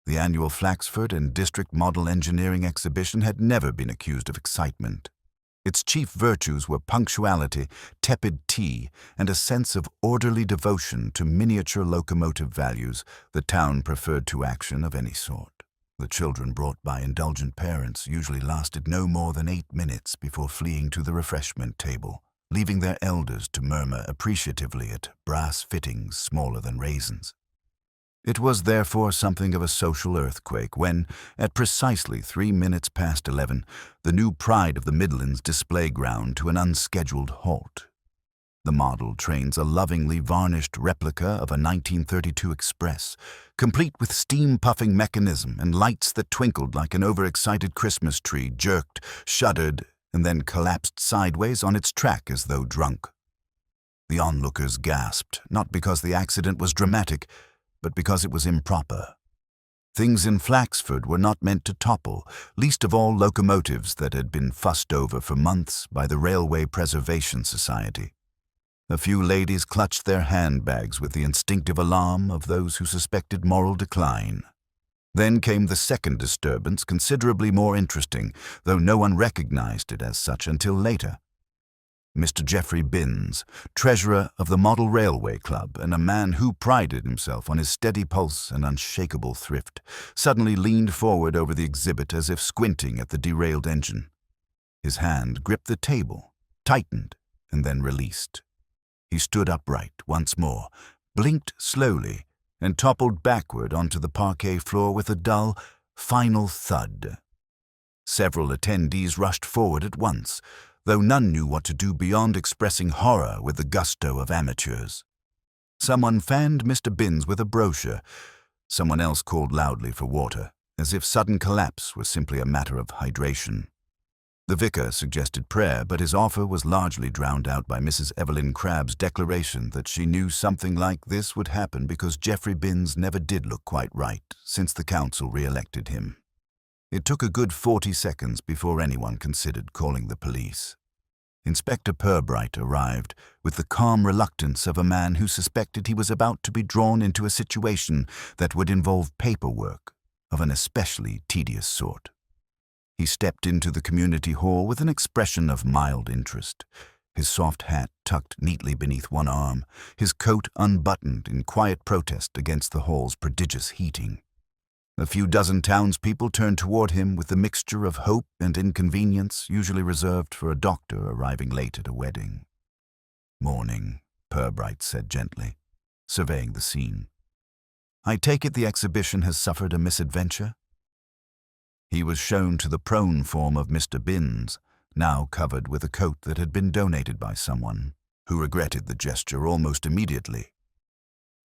The annual Flaxford and District Model Engineering Exhibition had never been accused of excitement. Its chief virtues were punctuality, tepid tea, and a sense of orderly devotion to miniature locomotive values the town preferred to action of any sort. The children brought by indulgent parents usually lasted no more than 8 minutes before fleeing to the refreshment table, leaving their elders to murmur appreciatively at brass fittings smaller than raisins. It was therefore something of a social earthquake when, at precisely 3 minutes past 11, the new pride of the Midlands display ground to an unscheduled halt. The model trains a lovingly varnished replica of a 1932 Express, complete with steam-puffing mechanism and lights that twinkled like an overexcited Christmas tree, jerked, shuddered, and then collapsed sideways on its track as though drunk. The onlookers gasped, not because the accident was dramatic, but because it was improper. Things in Flaxford were not meant to topple, least of all locomotives that had been fussed over for months by the Railway Preservation Society. A few ladies clutched their handbags with the instinctive alarm of those who suspected moral decline. Then came the second disturbance, considerably more interesting, though no one recognized it as such until later. Mr. Geoffrey Binns, treasurer of the Model Railway Club and a man who prided himself on his steady pulse and unshakable thrift, suddenly leaned forward over the exhibit as if squinting at the derailed engine. His hand gripped the table, tightened, and then released. He stood upright once more, blinked slowly, and toppled backward onto the parquet floor with a dull, final thud. Several attendees rushed forward at once, though none knew what to do beyond expressing horror with the gusto of amateurs. Someone fanned Mr. Binns with a brochure. Someone else called loudly for water, as if sudden collapse was simply a matter of hydration. The vicar suggested prayer, but his offer was largely drowned out by Mrs. Evelyn Crabb's declaration that she knew something like this would happen because Geoffrey Binns never did look quite right since the council re-elected him. It took a good 40 seconds before anyone considered calling the police. Inspector Purbright arrived with the calm reluctance of a man who suspected he was about to be drawn into a situation that would involve paperwork of an especially tedious sort. He stepped into the community hall with an expression of mild interest, his soft hat tucked neatly beneath one arm, his coat unbuttoned in quiet protest against the hall's prodigious heating. A few dozen townspeople turned toward him with the mixture of hope and inconvenience usually reserved for a doctor arriving late at a wedding. "Morning," Purbright said gently, surveying the scene. "I take it the exhibition has suffered a misadventure?" He was shown to the prone form of Mr. Binns, now covered with a coat that had been donated by someone, who regretted the gesture almost immediately.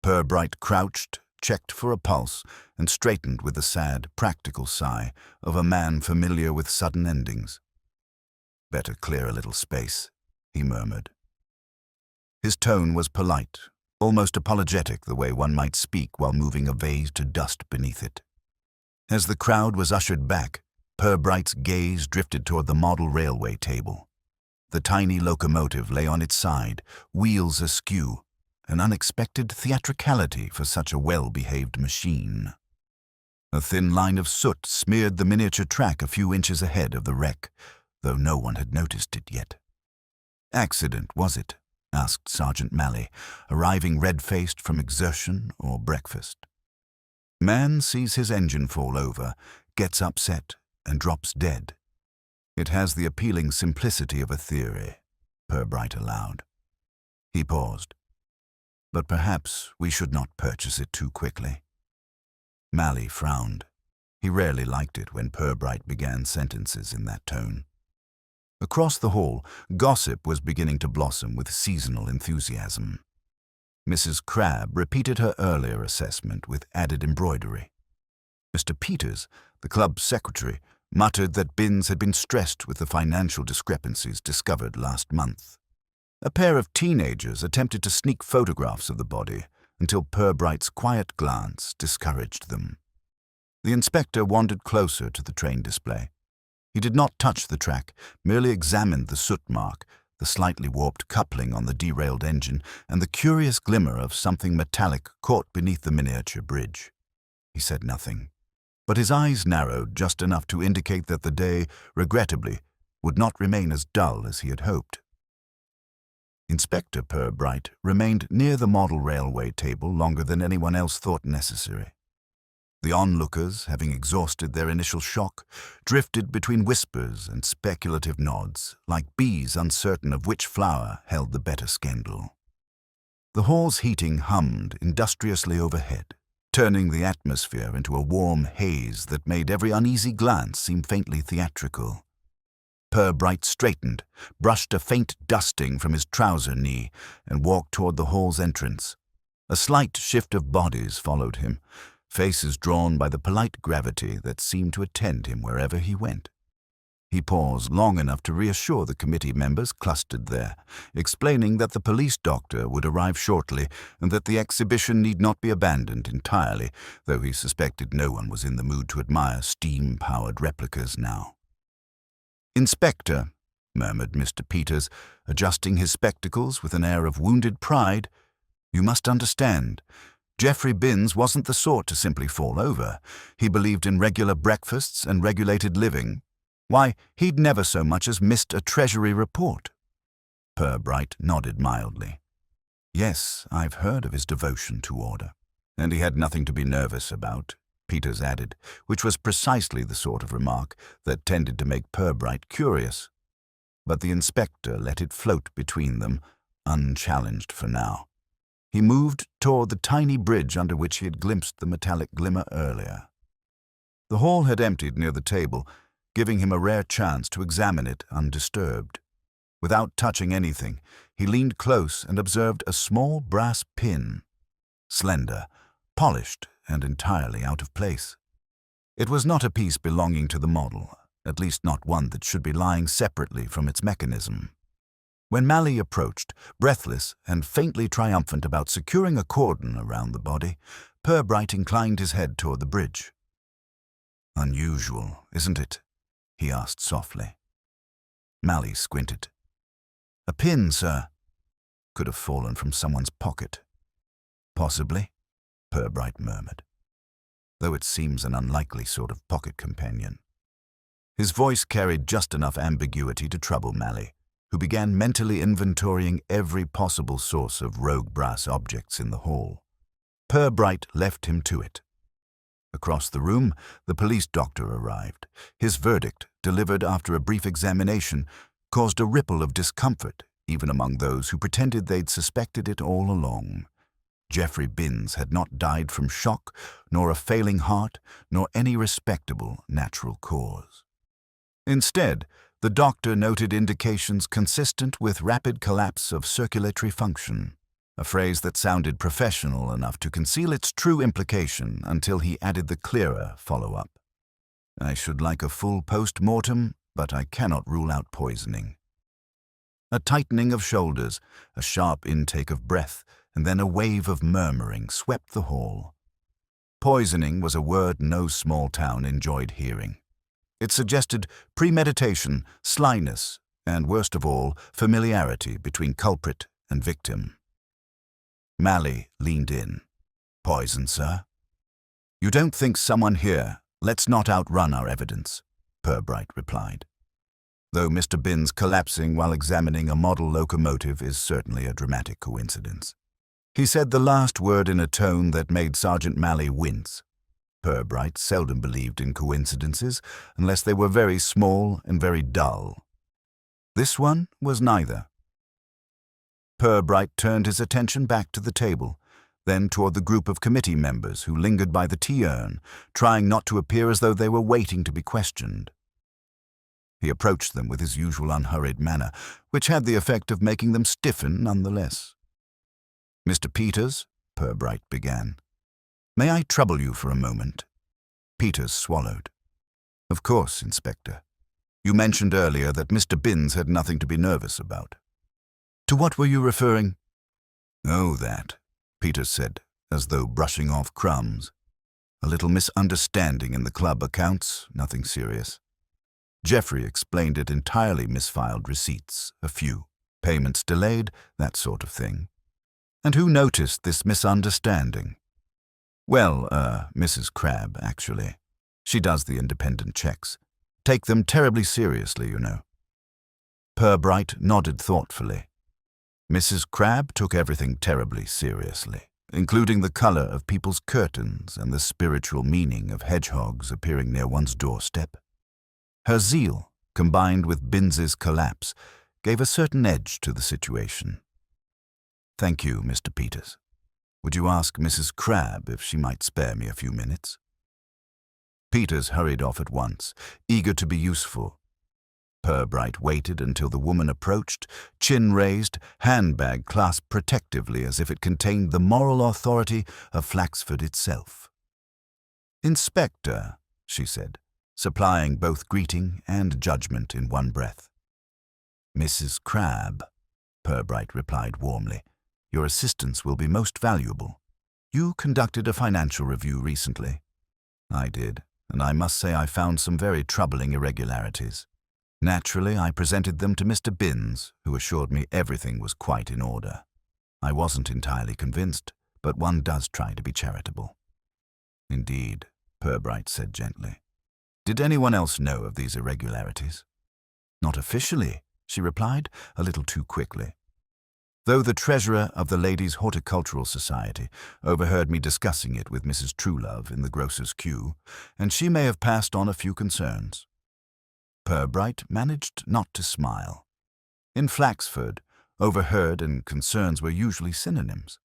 Purbright crouched, checked for a pulse, and straightened with the sad, practical sigh of a man familiar with sudden endings. "Better clear a little space," he murmured. His tone was polite, almost apologetic, the way one might speak while moving a vase to dust beneath it. As the crowd was ushered back, Purbright's gaze drifted toward the model railway table. The tiny locomotive lay on its side, wheels askew, an unexpected theatricality for such a well-behaved machine. A thin line of soot smeared the miniature track a few inches ahead of the wreck, though no one had noticed it yet. "Accident, was it?" asked Sergeant Malley, arriving red-faced from exertion or breakfast. "Man sees his engine fall over, gets upset, and drops dead. It has the appealing simplicity of a theory," Purbright allowed. He paused. "But perhaps we should not purchase it too quickly." Malley frowned. He rarely liked it when Purbright began sentences in that tone. Across the hall, gossip was beginning to blossom with seasonal enthusiasm. Mrs. Crabb repeated her earlier assessment with added embroidery. Mr. Peters, the club secretary, muttered that Binns had been stressed with the financial discrepancies discovered last month. A pair of teenagers attempted to sneak photographs of the body until Purbright's quiet glance discouraged them. The inspector wandered closer to the train display. He did not touch the track, merely examined the soot mark, the slightly warped coupling on the derailed engine, and the curious glimmer of something metallic caught beneath the miniature bridge. He said nothing, but his eyes narrowed just enough to indicate that the day, regrettably, would not remain as dull as he had hoped. Inspector Purbright remained near the model railway table longer than anyone else thought necessary. The onlookers, having exhausted their initial shock, drifted between whispers and speculative nods, like bees uncertain of which flower held the better scandal. The hall's heating hummed industriously overhead, turning the atmosphere into a warm haze that made every uneasy glance seem faintly theatrical. Purbright straightened, brushed a faint dusting from his trouser knee, and walked toward the hall's entrance. A slight shift of bodies followed him, faces drawn by the polite gravity that seemed to attend him wherever he went. He paused long enough to reassure the committee members clustered there, explaining that the police doctor would arrive shortly and that the exhibition need not be abandoned entirely, though he suspected no one was in the mood to admire steam-powered replicas now. "Inspector," murmured Mr. Peters, adjusting his spectacles with an air of wounded pride, "you must understand. Geoffrey Binns wasn't the sort to simply fall over. He believed in regular breakfasts and regulated living. Why, he'd never so much as missed a Treasury report." Purbright nodded mildly. "Yes, I've heard of his devotion to order. And he had nothing to be nervous about," Peters added, which was precisely the sort of remark that tended to make Purbright curious. But the inspector let it float between them, unchallenged for now. He moved toward the tiny bridge under which he had glimpsed the metallic glimmer earlier. The hall had emptied near the table, giving him a rare chance to examine it undisturbed. Without touching anything, he leaned close and observed a small brass pin, slender, polished, and entirely out of place. It was not a piece belonging to the model, at least not one that should be lying separately from its mechanism. When Malley approached, breathless and faintly triumphant about securing a cordon around the body, Purbright inclined his head toward the bridge. "Unusual, isn't it?" he asked softly. Malley squinted. "A pin, sir. Could have fallen from someone's pocket." "Possibly," Purbright murmured, "though it seems an unlikely sort of pocket companion." His voice carried just enough ambiguity to trouble Malley, who began mentally inventorying every possible source of rogue brass objects in the hall. Purbright left him to it. Across the room, the police doctor arrived. His verdict, delivered after a brief examination, caused a ripple of discomfort, even among those who pretended they'd suspected it all along. Geoffrey Binns had not died from shock, nor a failing heart, nor any respectable natural cause. Instead, the doctor noted indications consistent with rapid collapse of circulatory function, a phrase that sounded professional enough to conceal its true implication until he added the clearer follow-up. "I should like a full post-mortem, but I cannot rule out poisoning." A tightening of shoulders, a sharp intake of breath, and then a wave of murmuring swept the hall. Poisoning was a word no small town enjoyed hearing. It suggested premeditation, slyness, and worst of all, familiarity between culprit and victim. Malley leaned in. "Poison, sir?" "You don't think someone here? Let's not outrun our evidence," Purbright replied. Though Mr. Binns collapsing while examining a model locomotive is certainly a dramatic coincidence. He said the last word in a tone that made Sergeant Malley wince. Purbright seldom believed in coincidences unless they were very small and very dull. This one was neither. Purbright turned his attention back to the table, then toward the group of committee members who lingered by the tea urn, trying not to appear as though they were waiting to be questioned. He approached them with his usual unhurried manner, which had the effect of making them stiffen nonetheless. "Mr. Peters," Purbright began, "may I trouble you for a moment?" Peters swallowed. "Of course, Inspector. You mentioned earlier that Mr. Binns had nothing to be nervous about. To what were you referring?" "Oh, that," Peters said, as though brushing off crumbs. "A little misunderstanding in the club accounts, nothing serious. Geoffrey explained it entirely misfiled receipts, a few. Payments delayed, that sort of thing. And who noticed this misunderstanding? Well, Mrs. Crabbe, actually. She does the independent checks. Take them terribly seriously, you know. Purbright nodded thoughtfully. Mrs. Crabbe took everything terribly seriously, including the color of people's curtains and the spiritual meaning of hedgehogs appearing near one's doorstep. Her zeal, combined with Binns's collapse, gave a certain edge to the situation. "Thank you, Mr. Peters. Would you ask Mrs. Crabbe if she might spare me a few minutes?" Peters hurried off at once, eager to be useful. Purbright waited until the woman approached, chin raised, handbag clasped protectively as if it contained the moral authority of Flaxford itself. "Inspector," she said, supplying both greeting and judgment in one breath. "Mrs. Crabbe," Purbright replied warmly, "your assistance will be most valuable. You conducted a financial review recently." "I did, and I must say I found some very troubling irregularities. Naturally, I presented them to Mr. Binns, who assured me everything was quite in order. I wasn't entirely convinced, but one does try to be charitable." "Indeed," Purbright said gently. "Did anyone else know of these irregularities?" "Not officially," she replied, a little too quickly. "Though the treasurer of the Ladies' Horticultural Society overheard me discussing it with Mrs. Truelove in the grocer's queue, and she may have passed on a few concerns." Purbright managed not to smile. In Flaxford, overheard and concerns were usually synonyms.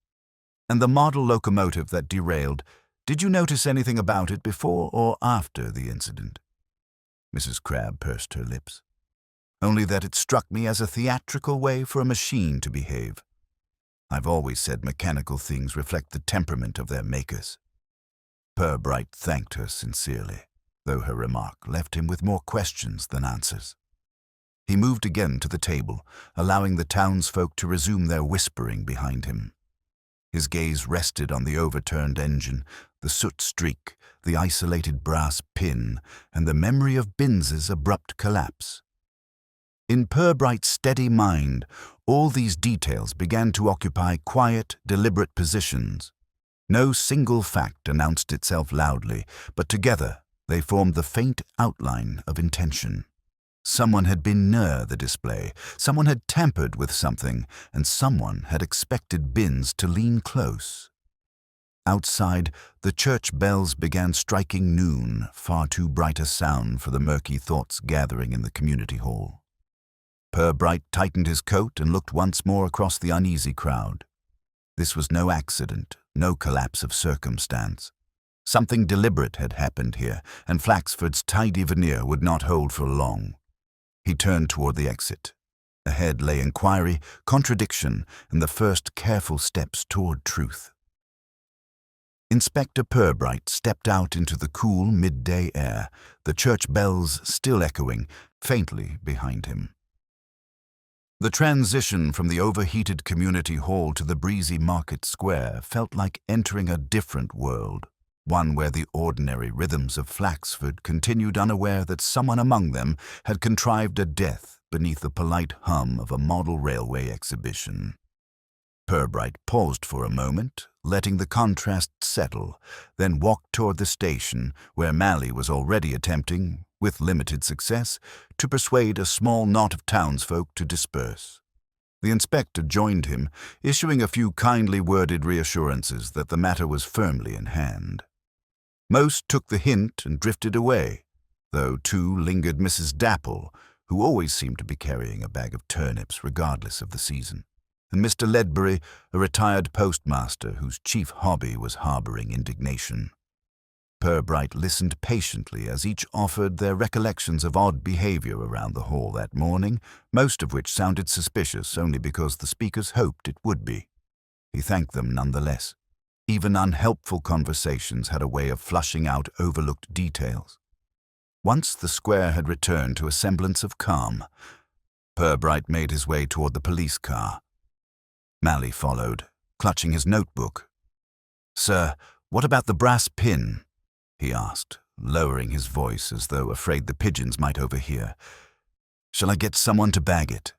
"And the model locomotive that derailed, did you notice anything about it before or after the incident?" Mrs. Crabbe pursed her lips. "Only that it struck me as a theatrical way for a machine to behave. I've always said mechanical things reflect the temperament of their makers." Purbright thanked her sincerely, though her remark left him with more questions than answers. He moved again to the table, allowing the townsfolk to resume their whispering behind him. His gaze rested on the overturned engine, the soot streak, the isolated brass pin, and the memory of Binns's abrupt collapse. In Purbright's steady mind, all these details began to occupy quiet, deliberate positions. No single fact announced itself loudly, but together they formed the faint outline of intention. Someone had been near the display, someone had tampered with something, and someone had expected Binns to lean close. Outside, the church bells began striking noon, far too bright a sound for the murky thoughts gathering in the community hall. Purbright tightened his coat and looked once more across the uneasy crowd. This was no accident, no collapse of circumstance. Something deliberate had happened here, and Flaxford's tidy veneer would not hold for long. He turned toward the exit. Ahead lay inquiry, contradiction, and the first careful steps toward truth. Inspector Purbright stepped out into the cool midday air, the church bells still echoing faintly behind him. The transition from the overheated community hall to the breezy market square felt like entering a different world, one where the ordinary rhythms of Flaxford continued unaware that someone among them had contrived a death beneath the polite hum of a model railway exhibition. Purbright paused for a moment, letting the contrast settle, then walked toward the station, where Mally was already attempting, with limited success, to persuade a small knot of townsfolk to disperse. The inspector joined him, issuing a few kindly worded reassurances that the matter was firmly in hand. Most took the hint and drifted away, though two lingered Mrs. Dapple, who always seemed to be carrying a bag of turnips regardless of the season, and Mr. Ledbury, a retired postmaster whose chief hobby was harboring indignation. Purbright listened patiently as each offered their recollections of odd behavior around the hall that morning, most of which sounded suspicious only because the speakers hoped it would be. He thanked them nonetheless. Even unhelpful conversations had a way of flushing out overlooked details. Once the square had returned to a semblance of calm, Purbright made his way toward the police car. Mally followed, clutching his notebook. "Sir, what about the brass pin?" he asked, lowering his voice as though afraid the pigeons might overhear. "Shall I get someone to bag it?"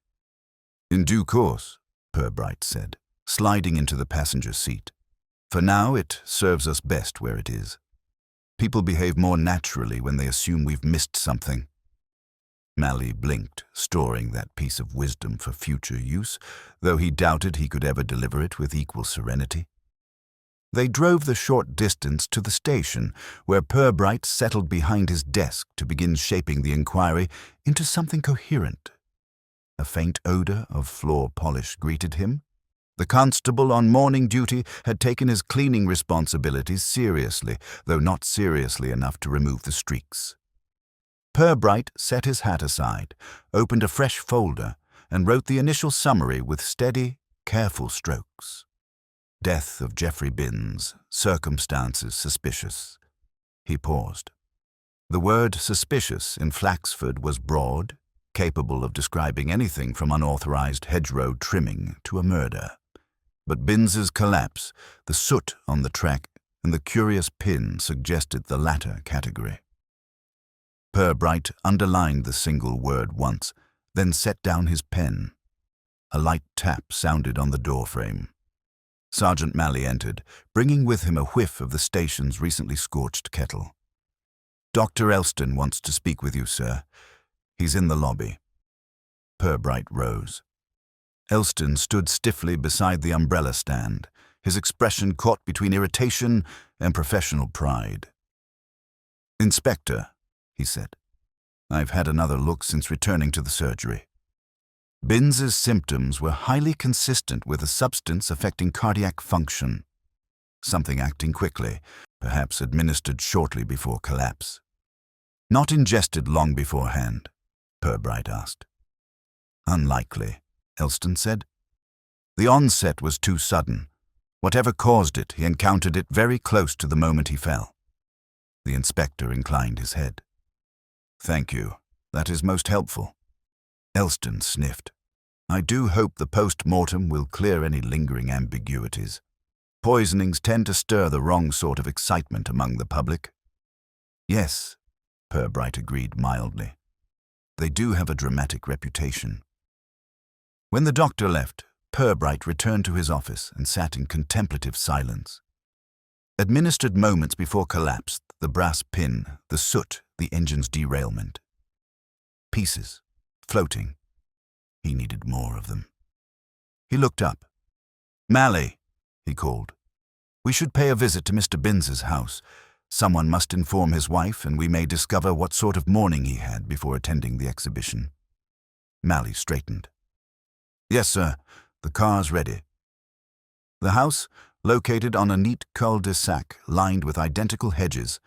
"In due course," Purbright said, sliding into the passenger seat. "For now, it serves us best where it is." People behave more naturally when they assume we've missed something. Malley blinked, storing that piece of wisdom for future use, though he doubted he could ever deliver it with equal serenity. They drove the short distance to the station, where Purbright settled behind his desk to begin shaping the inquiry into something coherent. A faint odor of floor polish greeted him. The constable on morning duty had taken his cleaning responsibilities seriously, though not seriously enough to remove the streaks. Purbright set his hat aside, opened a fresh folder, and wrote the initial summary with steady, careful strokes. Death of Geoffrey Binns, circumstances suspicious. He paused. The word suspicious in Flaxford was broad, capable of describing anything from unauthorized hedgerow trimming to a murder. But Binns's collapse, the soot on the track, and the curious pin suggested the latter category. Purbright underlined the single word once, then set down his pen. A light tap sounded on the doorframe. Sergeant Malley entered, bringing with him a whiff of the station's recently scorched kettle. "Dr. Elston wants to speak with you, sir. He's in the lobby." Purbright rose. Elston stood stiffly beside the umbrella stand, his expression caught between irritation and professional pride. "Inspector," he said, "I've had another look since returning to the surgery. Binns's symptoms were highly consistent with a substance affecting cardiac function, something acting quickly, perhaps administered shortly before collapse." "Not ingested long beforehand?" Purbright asked. "Unlikely," Elston said. "The onset was too sudden. Whatever caused it, he encountered it very close to the moment he fell." The inspector inclined his head. "Thank you. That is most helpful." Elston sniffed. "I do hope the post-mortem will clear any lingering ambiguities. Poisonings tend to stir the wrong sort of excitement among the public." "Yes," Purbright agreed mildly. "They do have a dramatic reputation." When the doctor left, Purbright returned to his office and sat in contemplative silence. Administered moments before collapse, the brass pin, the soot, the engine's derailment. Pieces, floating. He needed more of them. He looked up. "Malley," he called. "We should pay a visit to Mr. Binns's house. Someone must inform his wife, and we may discover what sort of morning he had before attending the exhibition." Malley straightened. "Yes, sir. The car's ready." The house, located on a neat cul-de-sac lined with identical hedges,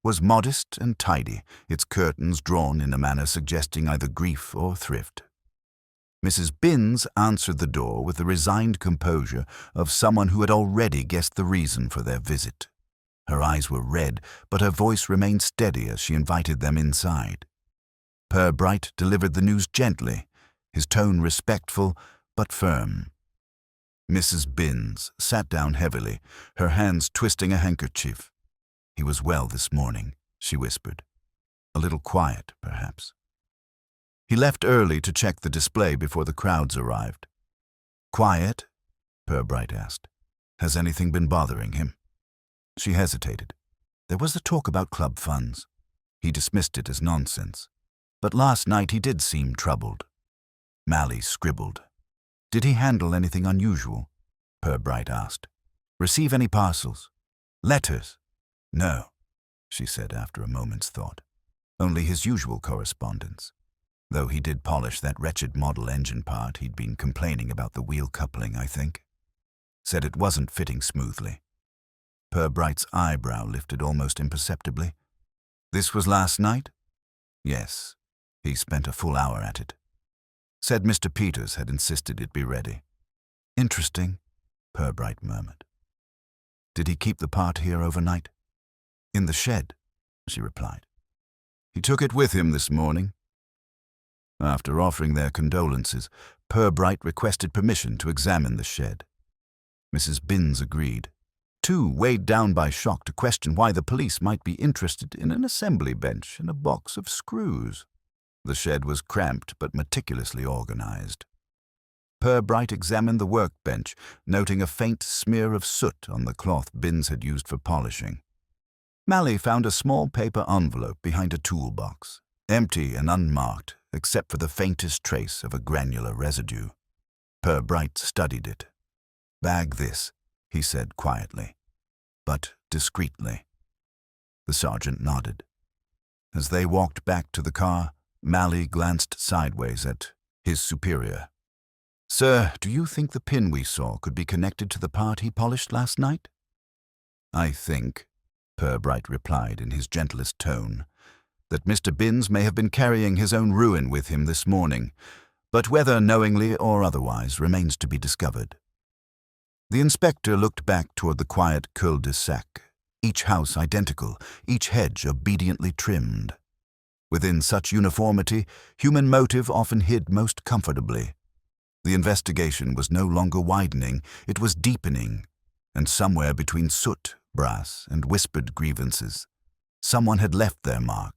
was modest and tidy, its curtains drawn in a manner suggesting either grief or thrift. Mrs. Binns answered the door with the resigned composure of someone who had already guessed the reason for their visit. Her eyes were red, but her voice remained steady as she invited them inside. Purbright delivered the news gently, his tone respectful but firm. Mrs. Binns sat down heavily, her hands twisting a handkerchief. "He was well this morning," she whispered. "A little quiet, perhaps." He left early to check the display before the crowds arrived. "Quiet?" Purbright asked. "Has anything been bothering him?" She hesitated. There was the talk about club funds. He dismissed it as nonsense. But last night he did seem troubled. Malley scribbled. "Did he handle anything unusual?" Purbright asked. "Receive any parcels? Letters?" "No," she said after a moment's thought. "Only his usual correspondence. Though he did polish that wretched model engine part he'd been complaining about the wheel coupling, I think. Said it wasn't fitting smoothly." Purbright's eyebrow lifted almost imperceptibly. "This was last night?" "Yes. He spent a full hour at it. Said Mr. Peters had insisted it be ready." "Interesting," Purbright murmured. "Did he keep the part here overnight?" "In the shed," she replied. "He took it with him this morning." After offering their condolences, Purbright requested permission to examine the shed. Mrs. Binns agreed, too weighed down by shock to question why the police might be interested in an assembly bench and a box of screws. The shed was cramped but meticulously organized. Purbright examined the workbench, noting a faint smear of soot on the cloth Binns had used for polishing. Mally found a small paper envelope behind a toolbox, empty and unmarked except for the faintest trace of a granular residue. Purbright studied it. "Bag this," he said quietly, but discreetly. The sergeant nodded. As they walked back to the car, Mally glanced sideways at his superior. "Sir, do you think the pin we saw could be connected to the part he polished last night?" "I think," Purbright replied in his gentlest tone, "that Mr. Binns may have been carrying his own ruin with him this morning, but whether knowingly or otherwise remains to be discovered." The inspector looked back toward the quiet cul-de-sac, each house identical, each hedge obediently trimmed. Within such uniformity, human motive often hid most comfortably. The investigation was no longer widening, it was deepening, and somewhere between soot, brass, and whispered grievances, someone had left their mark.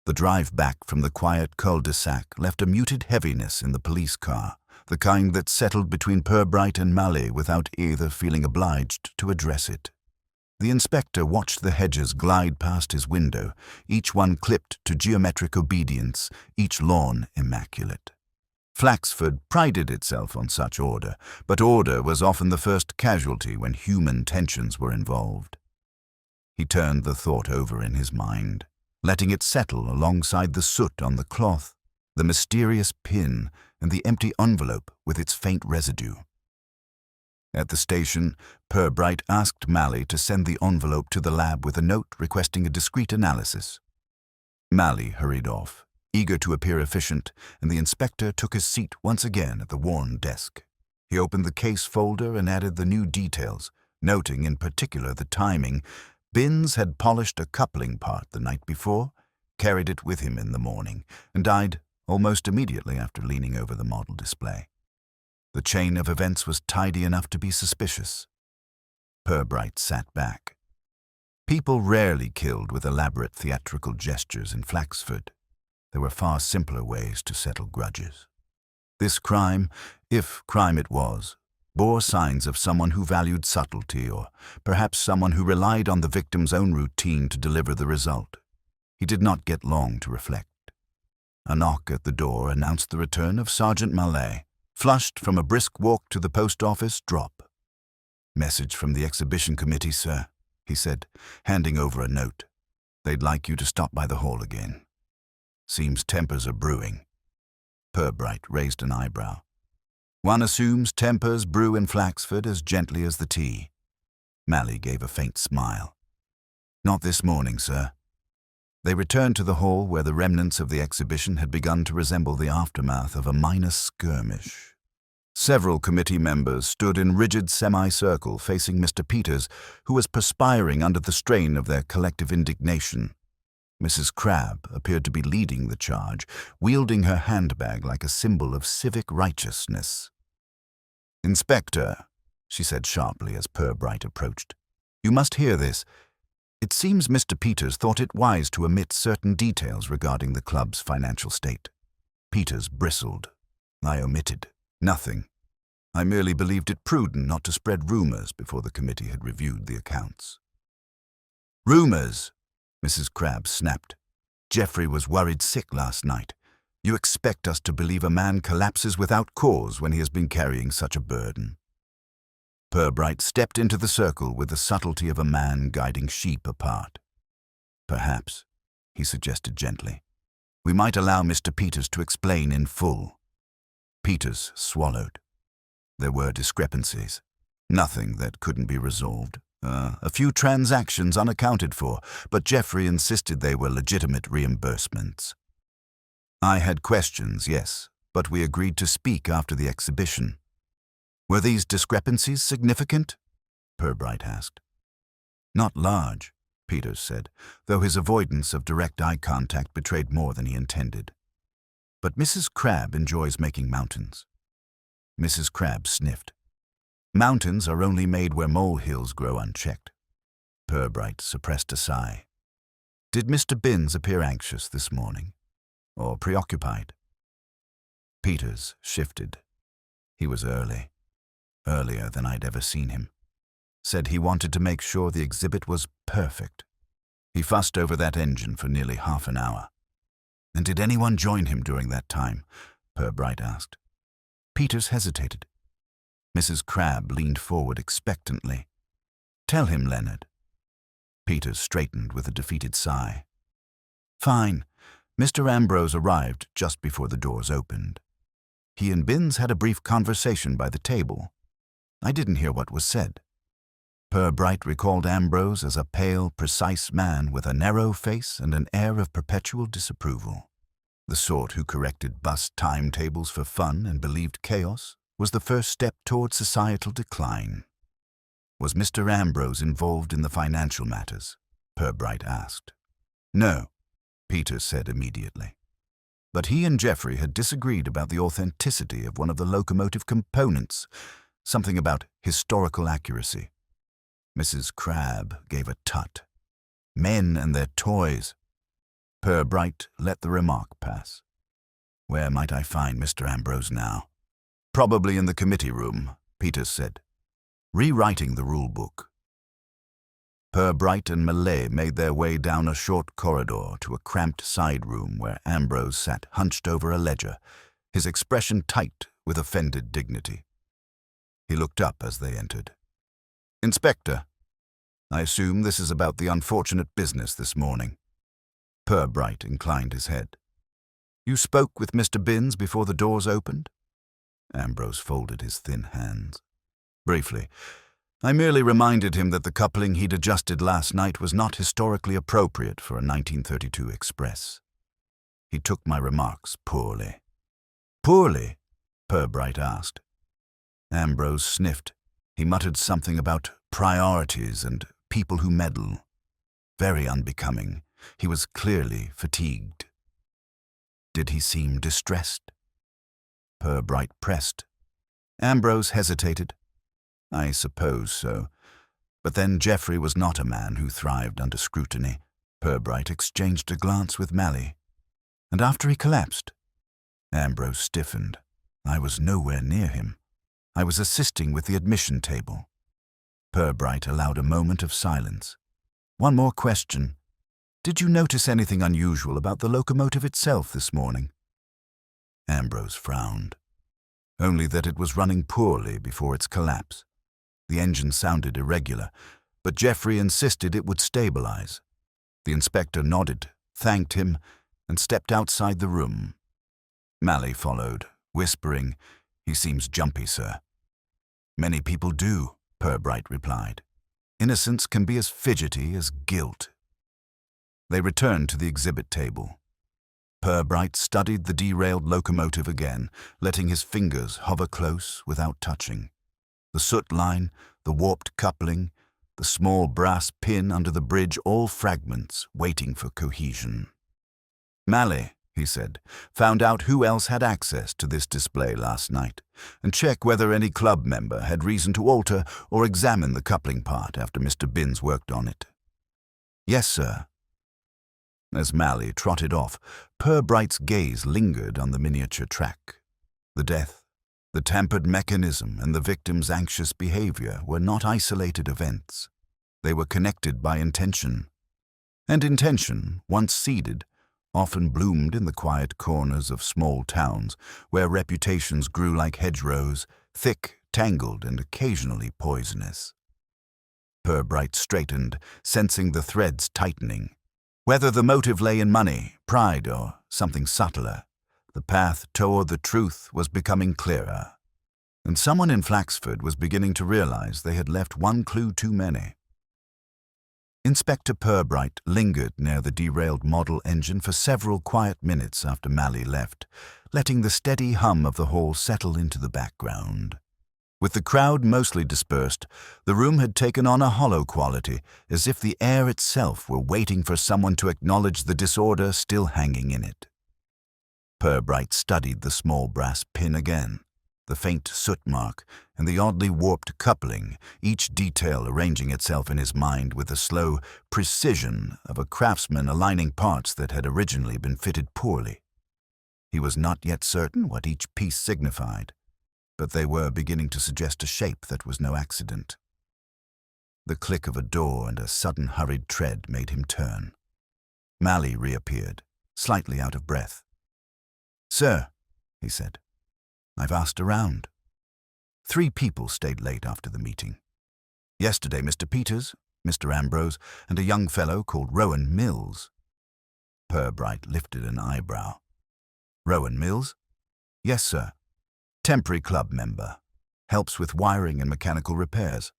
The drive back from the quiet cul-de-sac left a muted heaviness in the police car, the kind that settled between Purbright and Mally without either feeling obliged to address it. The inspector watched the hedges glide past his window, each one clipped to geometric obedience, each lawn immaculate. Flaxford prided itself on such order, but order was often the first casualty when human tensions were involved. He turned the thought over in his mind, letting it settle alongside the soot on the cloth, the mysterious pin, and the empty envelope with its faint residue. At the station, Purbright asked Mally to send the envelope to the lab with a note requesting a discreet analysis. Mally hurried off, eager to appear efficient, and the inspector took his seat once again at the worn desk. He opened the case folder and added the new details, noting in particular the timing. Binns had polished a coupling part the night before, carried it with him in the morning, and died almost immediately after leaning over the model display. The chain of events was tidy enough to be suspicious. Purbright sat back. People rarely killed with elaborate theatrical gestures in Flaxford. There were far simpler ways to settle grudges. This crime, if crime it was, bore signs of someone who valued subtlety, or perhaps someone who relied on the victim's own routine to deliver the result. He did not get long to reflect. A knock at the door announced the return of Sergeant Mallet, flushed from a brisk walk to the post office drop. "Message from the exhibition committee, sir," he said, handing over a note. "They'd like you to stop by the hall again. Seems tempers are brewing." Purbright raised an eyebrow. "One assumes tempers brew in Flaxford as gently as the tea." Mally gave a faint smile. "Not this morning, sir." They returned to the hall where the remnants of the exhibition had begun to resemble the aftermath of a minor skirmish. Several committee members stood in rigid semicircle facing Mr. Peters, who was perspiring under the strain of their collective indignation. Mrs. Crabbe appeared to be leading the charge, wielding her handbag like a symbol of civic righteousness. "Inspector," she said sharply as Purbright approached, "you must hear this. It seems Mr. Peters thought it wise to omit certain details regarding the club's financial state." Peters bristled. "I omitted nothing. I merely believed it prudent not to spread rumors before the committee had reviewed the accounts." "Rumors!" Mrs. Crabbe snapped. "Geoffrey was worried sick last night. You expect us to believe a man collapses without cause when he has been carrying such a burden." Purbright stepped into the circle with the subtlety of a man guiding sheep apart. "Perhaps," he suggested gently, "we might allow Mr. Peters to explain in full." Peters swallowed. There were discrepancies. Nothing that couldn't be resolved. A few transactions unaccounted for, but Geoffrey insisted they were legitimate reimbursements. "I had questions, yes, but we agreed to speak after the exhibition." "Were these discrepancies significant?" Purbright asked. "Not large," Peters said, though his avoidance of direct eye contact betrayed more than he intended. "But Mrs. Crabbe enjoys making mountains." Mrs. Crabbe sniffed. "Mountains are only made where molehills grow unchecked." Purbright suppressed a sigh. "Did Mr. Binns appear anxious this morning, or preoccupied?" Peters shifted. He was earlier than I'd ever seen him. said he wanted to make sure the exhibit was perfect. He fussed over that engine for nearly half an hour. And did anyone join him during that time? Purbright asked. Peters hesitated. Mrs. Crabbe leaned forward expectantly. Tell him, Leonard. Peters straightened with a defeated sigh. Fine. Mr. Ambrose arrived just before the doors opened. He and Binns had a brief conversation by the table. I didn't hear what was said. Purbright recalled Ambrose as a pale, precise man with a narrow face and an air of perpetual disapproval. The sort who corrected bus timetables for fun and believed chaos was the first step toward societal decline. Was Mr. Ambrose involved in the financial matters? Purbright asked. No, Peters said immediately. But he and Geoffrey had disagreed about the authenticity of one of the locomotive components, something about historical accuracy. Mrs. Crabbe gave a tut. Men and their toys. Purbright let the remark pass. Where might I find Mr. Ambrose now? Probably in the committee room, Peters said, rewriting the rule book. Purbright and Millay made their way down a short corridor to a cramped side room where Ambrose sat hunched over a ledger, his expression tight with offended dignity. He looked up as they entered. Inspector, I assume this is about the unfortunate business this morning. Purbright inclined his head. You spoke with Mr. Binns before the doors opened? Ambrose folded his thin hands. Briefly, I merely reminded him that the coupling he'd adjusted last night was not historically appropriate for a 1932 Express. He took my remarks poorly. Poorly? Purbright asked. Ambrose sniffed. He muttered something about priorities and people who meddle. Very unbecoming. He was clearly fatigued. Did he seem distressed? Purbright pressed. Ambrose hesitated. I suppose so. But then Geoffrey was not a man who thrived under scrutiny. Purbright exchanged a glance with Malley. And after he collapsed, Ambrose stiffened. I was nowhere near him. I was assisting with the admission table. Purbright allowed a moment of silence. One more question. Did you notice anything unusual about the locomotive itself this morning? Ambrose frowned. Only that it was running poorly before its collapse. The engine sounded irregular, but Geoffrey insisted it would stabilize. The inspector nodded, thanked him, and stepped outside the room. Malley followed, whispering, He seems jumpy, sir. Many people do, Purbright replied. Innocence can be as fidgety as guilt. They returned to the exhibit table. Purbright studied the derailed locomotive again, letting his fingers hover close without touching. The soot line, the warped coupling, the small brass pin under the bridge, all fragments waiting for cohesion. Malley, he said, found out who else had access to this display last night, and check whether any club member had reason to alter or examine the coupling part after Mr. Binns worked on it. Yes, sir. As Malley trotted off, Purbright's gaze lingered on the miniature track. The death, the tampered mechanism, and the victim's anxious behavior were not isolated events. They were connected by intention. And intention, once seeded, often bloomed in the quiet corners of small towns where reputations grew like hedgerows, thick, tangled, and occasionally poisonous. Purbright straightened, sensing the threads tightening. Whether the motive lay in money, pride, or something subtler, the path toward the truth was becoming clearer. And someone in Flaxford was beginning to realize they had left one clue too many. Inspector Purbright lingered near the derailed model engine for several quiet minutes after Malley left, letting the steady hum of the hall settle into the background. With the crowd mostly dispersed, the room had taken on a hollow quality, as if the air itself were waiting for someone to acknowledge the disorder still hanging in it. Purbright studied the small brass pin again, the faint soot mark, and the oddly warped coupling, each detail arranging itself in his mind with the slow precision of a craftsman aligning parts that had originally been fitted poorly. He was not yet certain what each piece signified, but they were beginning to suggest a shape that was no accident. The click of a door and a sudden hurried tread made him turn. Malley reappeared, slightly out of breath. "Sir," he said, "I've asked around. 3 people stayed late after the meeting. Yesterday, Mr. Peters, Mr. Ambrose, and a young fellow called Rowan Mills." Purbright lifted an eyebrow. "Rowan Mills?" "Yes, sir. Temporary club member. Helps with wiring and mechanical repairs.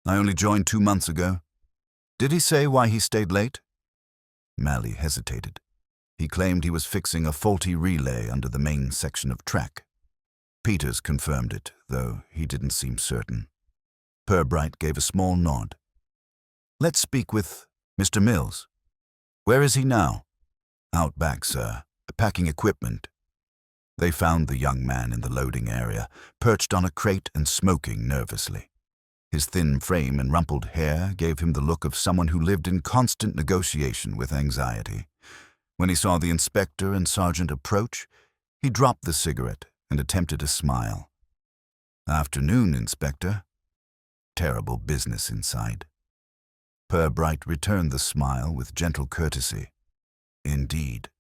I only joined 2 months ago." "Did he say why he stayed late?" Malley hesitated. He claimed he was fixing a faulty relay under the main section of track. Peters confirmed it, though he didn't seem certain. Purbright gave a small nod. "Let's speak with Mr. Mills. Where is he now?" "Out back, sir, packing equipment." They found the young man in the loading area, perched on a crate and smoking nervously. His thin frame and rumpled hair gave him the look of someone who lived in constant negotiation with anxiety. When he saw the inspector and sergeant approach, he dropped the cigarette and attempted a smile. "Afternoon, Inspector. Terrible business inside." Purbright returned the smile with gentle courtesy. "Indeed.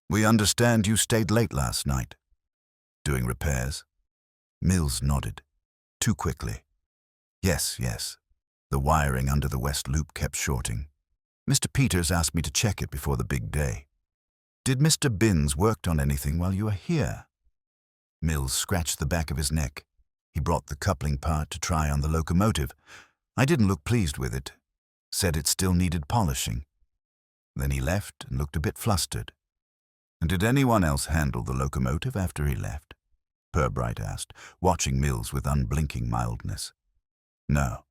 We understand you stayed late last night. Doing repairs?" Mills nodded. Too quickly. Yes. The wiring under the west loop kept shorting. Mr. Peters asked me to check it before the big day." "Did Mr. Binns worked on anything while you were here?" Mills scratched the back of his neck. "He brought the coupling part to try on the locomotive. I didn't look pleased with it. Said it still needed polishing. Then he left and looked a bit flustered." "And did anyone else handle the locomotive after he left?" Purbright asked, watching Mills with unblinking mildness. "No.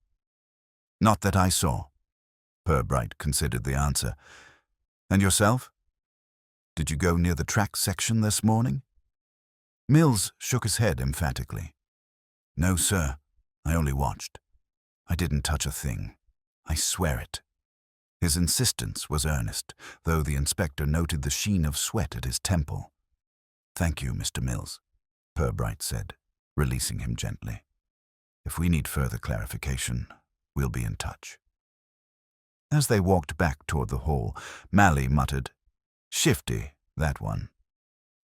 Not that I saw." Purbright considered the answer. "And yourself? Did you go near the track section this morning?" Mills shook his head emphatically. "No, sir. I only watched. I didn't touch a thing. I swear it." His insistence was earnest, though the inspector noted the sheen of sweat at his temple. "Thank you, Mr. Mills," Purbright said, releasing him gently. "If we need further clarification, we'll be in touch." As they walked back toward the hall, Malley muttered, "Shifty, that one."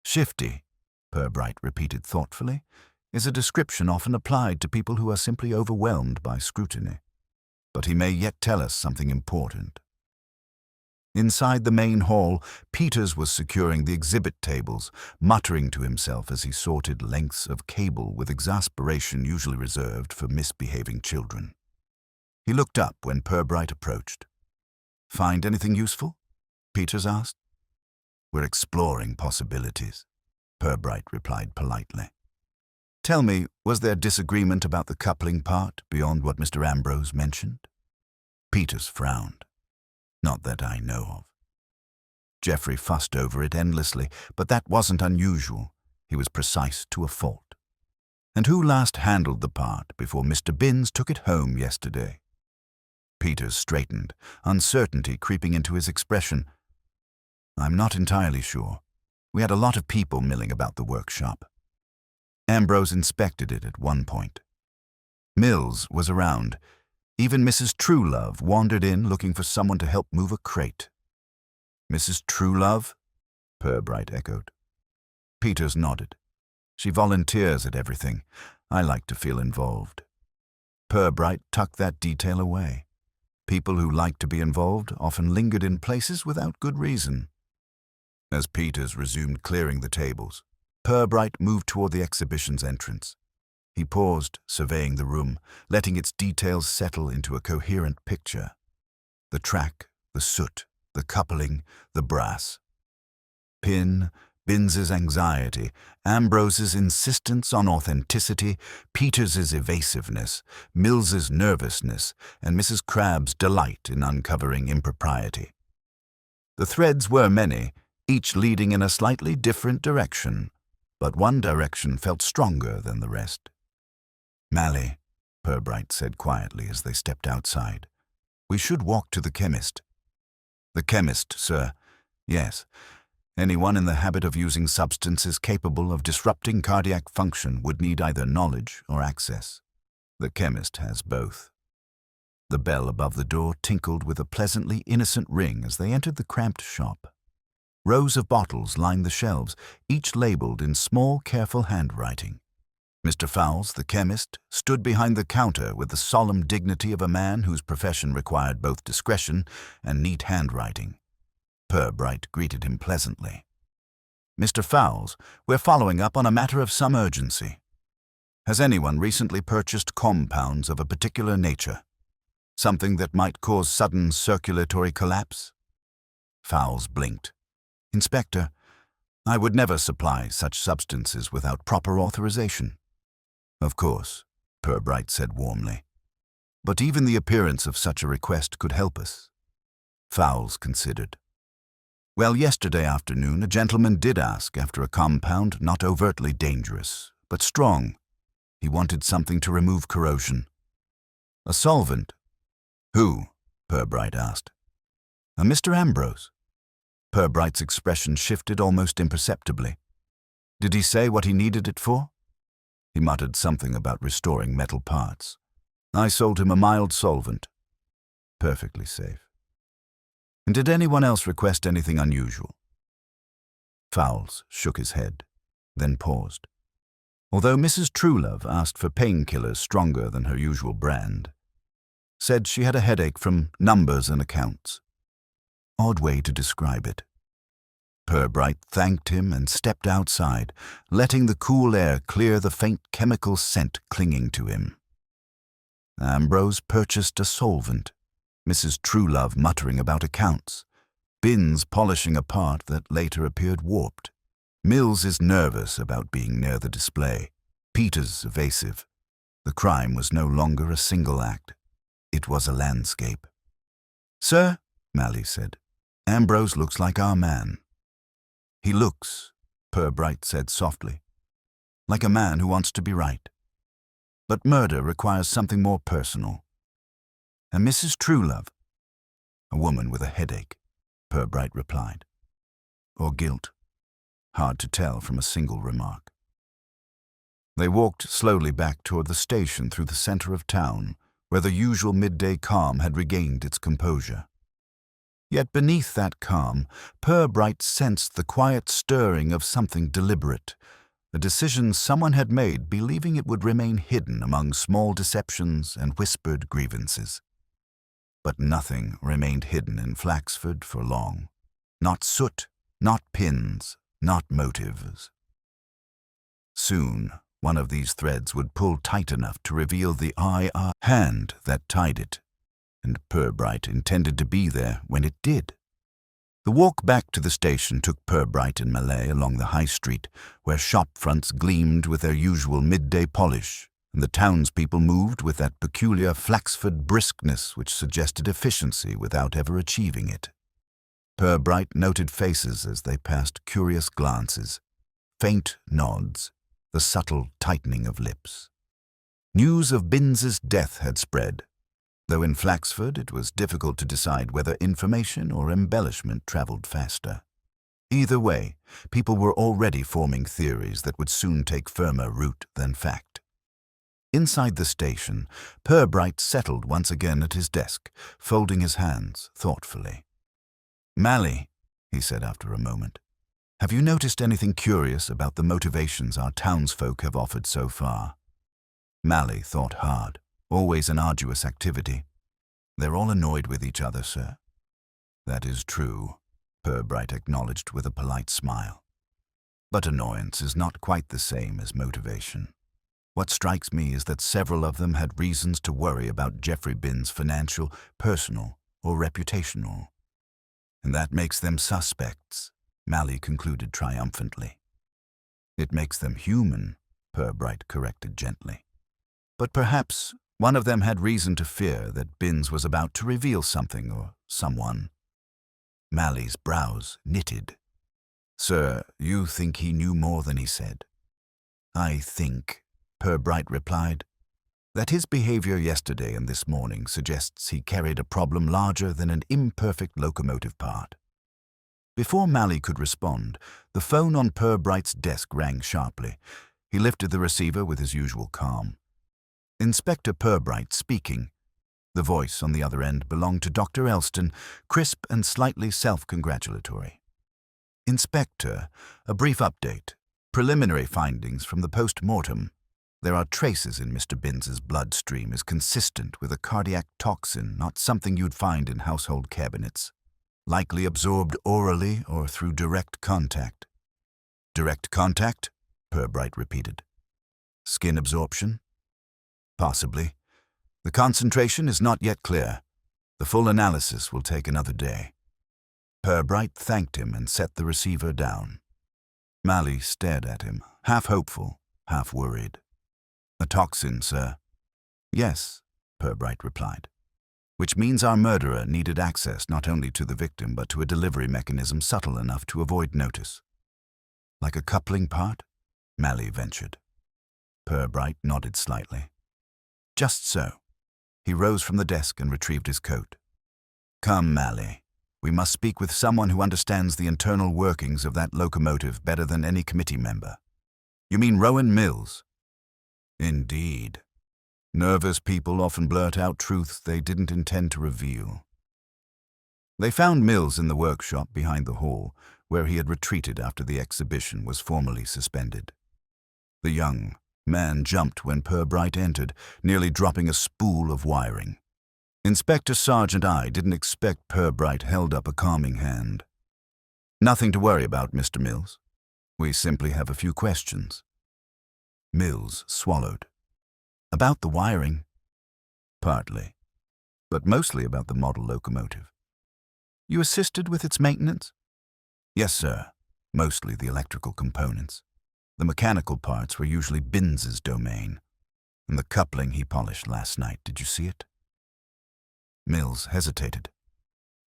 "Shifty," Purbright repeated thoughtfully, "is a description often applied to people who are simply overwhelmed by scrutiny. But he may yet tell us something important." Inside the main hall, Peters was securing the exhibit tables, muttering to himself as he sorted lengths of cable with exasperation usually reserved for misbehaving children. He looked up when Purbright approached. "Find anything useful?" Peters asked. "We're exploring possibilities," Purbright replied politely. "Tell me, was there disagreement about the coupling part beyond what Mr. Ambrose mentioned?" Peters frowned. "Not that I know of. Geoffrey fussed over it endlessly, but that wasn't unusual. He was precise to a fault." "And who last handled the part before Mr. Binns took it home yesterday?" Peters straightened, uncertainty creeping into his expression. "I'm not entirely sure. We had a lot of people milling about the workshop. Ambrose inspected it at one point. Mills was around. Even Mrs. Truelove wandered in looking for someone to help move a crate." "Mrs. Truelove?" Purbright echoed. Peters nodded. "She volunteers at everything. I like to feel involved." Purbright tucked that detail away. People who liked to be involved often lingered in places without good reason. As Peters resumed clearing the tables, Purbright moved toward the exhibition's entrance. He paused, surveying the room, letting its details settle into a coherent picture. The track, the soot, the coupling, the brass. Binns's anxiety, Ambrose's insistence on authenticity, Peters's evasiveness, Mills's nervousness, and Mrs. Crabb's delight in uncovering impropriety. The threads were many, each leading in a slightly different direction, but one direction felt stronger than the rest. "Malley," Purbright said quietly as they stepped outside, "we should walk to the chemist." "The chemist, sir? Yes. Anyone in the habit of using substances capable of disrupting cardiac function would need either knowledge or access. The chemist has both." The bell above the door tinkled with a pleasantly innocent ring as they entered the cramped shop. Rows of bottles lined the shelves, each labeled in small, careful handwriting. Mr. Fowles, the chemist, stood behind the counter with the solemn dignity of a man whose profession required both discretion and neat handwriting. Purbright greeted him pleasantly. "Mr. Fowles, we're following up on a matter of some urgency. Has anyone recently purchased compounds of a particular nature? Something that might cause sudden circulatory collapse?" Fowles blinked. "Inspector, I would never supply such substances without proper authorization." "Of course," Purbright said warmly. "But even the appearance of such a request could help us." Fowles considered. "Well, yesterday afternoon a gentleman did ask after a compound not overtly dangerous, but strong. He wanted something to remove corrosion." "A solvent?" "Who?" Purbright asked. "A Mr. Ambrose." Purbright's expression shifted almost imperceptibly. "Did he say what he needed it for?" He muttered something about restoring metal parts. "I sold him a mild solvent." "Perfectly safe." "And did anyone else request anything unusual?" Fowles shook his head, then paused. "Although Mrs. Truelove asked for painkillers stronger than her usual brand. Said she had a headache from numbers and accounts." Odd way to describe it. Purbright thanked him and stepped outside, letting the cool air clear the faint chemical scent clinging to him. Ambrose purchased a solvent, Mrs. Truelove muttering about accounts, Binns polishing a part that later appeared warped. Mills is nervous about being near the display, Peters evasive. The crime was no longer a single act. It was a landscape. "Sir," Malley said, "Ambrose looks like our man." "He looks," Purbright said softly, "like a man who wants to be right. But murder requires something more personal. And Mrs. Truelove?" "A woman with a headache," Purbright replied. "Or guilt. Hard to tell from a single remark." They walked slowly back toward the station through the center of town, where the usual midday calm had regained its composure. Yet beneath that calm, Purbright sensed the quiet stirring of something deliberate, a decision someone had made believing it would remain hidden among small deceptions and whispered grievances. But nothing remained hidden in Flaxford for long. Not soot, not pins, not motives. Soon, one of these threads would pull tight enough to reveal the hand that tied it, and Purbright intended to be there when it did. The walk back to the station took Purbright and Malay along the high street, where shop fronts gleamed with their usual midday polish, and the townspeople moved with that peculiar Flaxford briskness which suggested efficiency without ever achieving it. Purbright noted faces as they passed, curious glances, faint nods, the subtle tightening of lips. News of Binns's death had spread, though in Flaxford it was difficult to decide whether information or embellishment traveled faster. Either way, people were already forming theories that would soon take firmer root than fact. Inside the station, Purbright settled once again at his desk, folding his hands thoughtfully. "Malley," he said after a moment, "have you noticed anything curious about the motivations our townsfolk have offered so far?" Malley thought hard. Always an arduous activity. "They're all annoyed with each other, sir." "That is true," Purbright acknowledged with a polite smile. "But annoyance is not quite the same as motivation. What strikes me is that several of them had reasons to worry about Geoffrey Binns' financial, personal, or reputational. And that makes them suspects," Malley concluded triumphantly. "It makes them human," Purbright corrected gently. "But perhaps one of them had reason to fear that Binns was about to reveal something or someone." Malley's brows knitted. "Sir, you think he knew more than he said?" "I think," Purbright replied, "that his behavior yesterday and this morning suggests he carried a problem larger than an imperfect locomotive part." Before Malley could respond, the phone on Purbright's desk rang sharply. He lifted the receiver with his usual calm. "Inspector Purbright speaking." The voice on the other end belonged to Dr. Elston, crisp and slightly self-congratulatory. Inspector, a brief update. Preliminary findings from the post-mortem. There are traces in Mr. Binns's bloodstream is consistent with a cardiac toxin, not something you'd find in household cabinets. Likely absorbed orally or through direct contact. Direct contact? Purbright repeated. Skin absorption? Possibly. The concentration is not yet clear. The full analysis will take another day. Purbright thanked him and set the receiver down. Malley stared at him, half hopeful, half worried. A toxin, sir. Yes, Purbright replied. Which means our murderer needed access not only to the victim but to a delivery mechanism subtle enough to avoid notice. Like a coupling part? Malley ventured. Purbright nodded slightly. Just so. He rose from the desk and retrieved his coat. Come, Malley. We must speak with someone who understands the internal workings of that locomotive better than any committee member. You mean Rowan Mills? Indeed. Nervous people often blurt out truths they didn't intend to reveal. They found Mills in the workshop behind the hall, where he had retreated after the exhibition was formally suspended. The young man jumped when Purbright entered, nearly dropping a spool of wiring. Inspector Sarge and I didn't expect Purbright held up a calming hand. Nothing to worry about, Mr. Mills. We simply have a few questions. Mills swallowed. About the wiring? Partly, but mostly about the model locomotive. You assisted with its maintenance? Yes, sir. Mostly the electrical components. The mechanical parts were usually Binns's domain. And the coupling he polished last night, did you see it? Mills hesitated,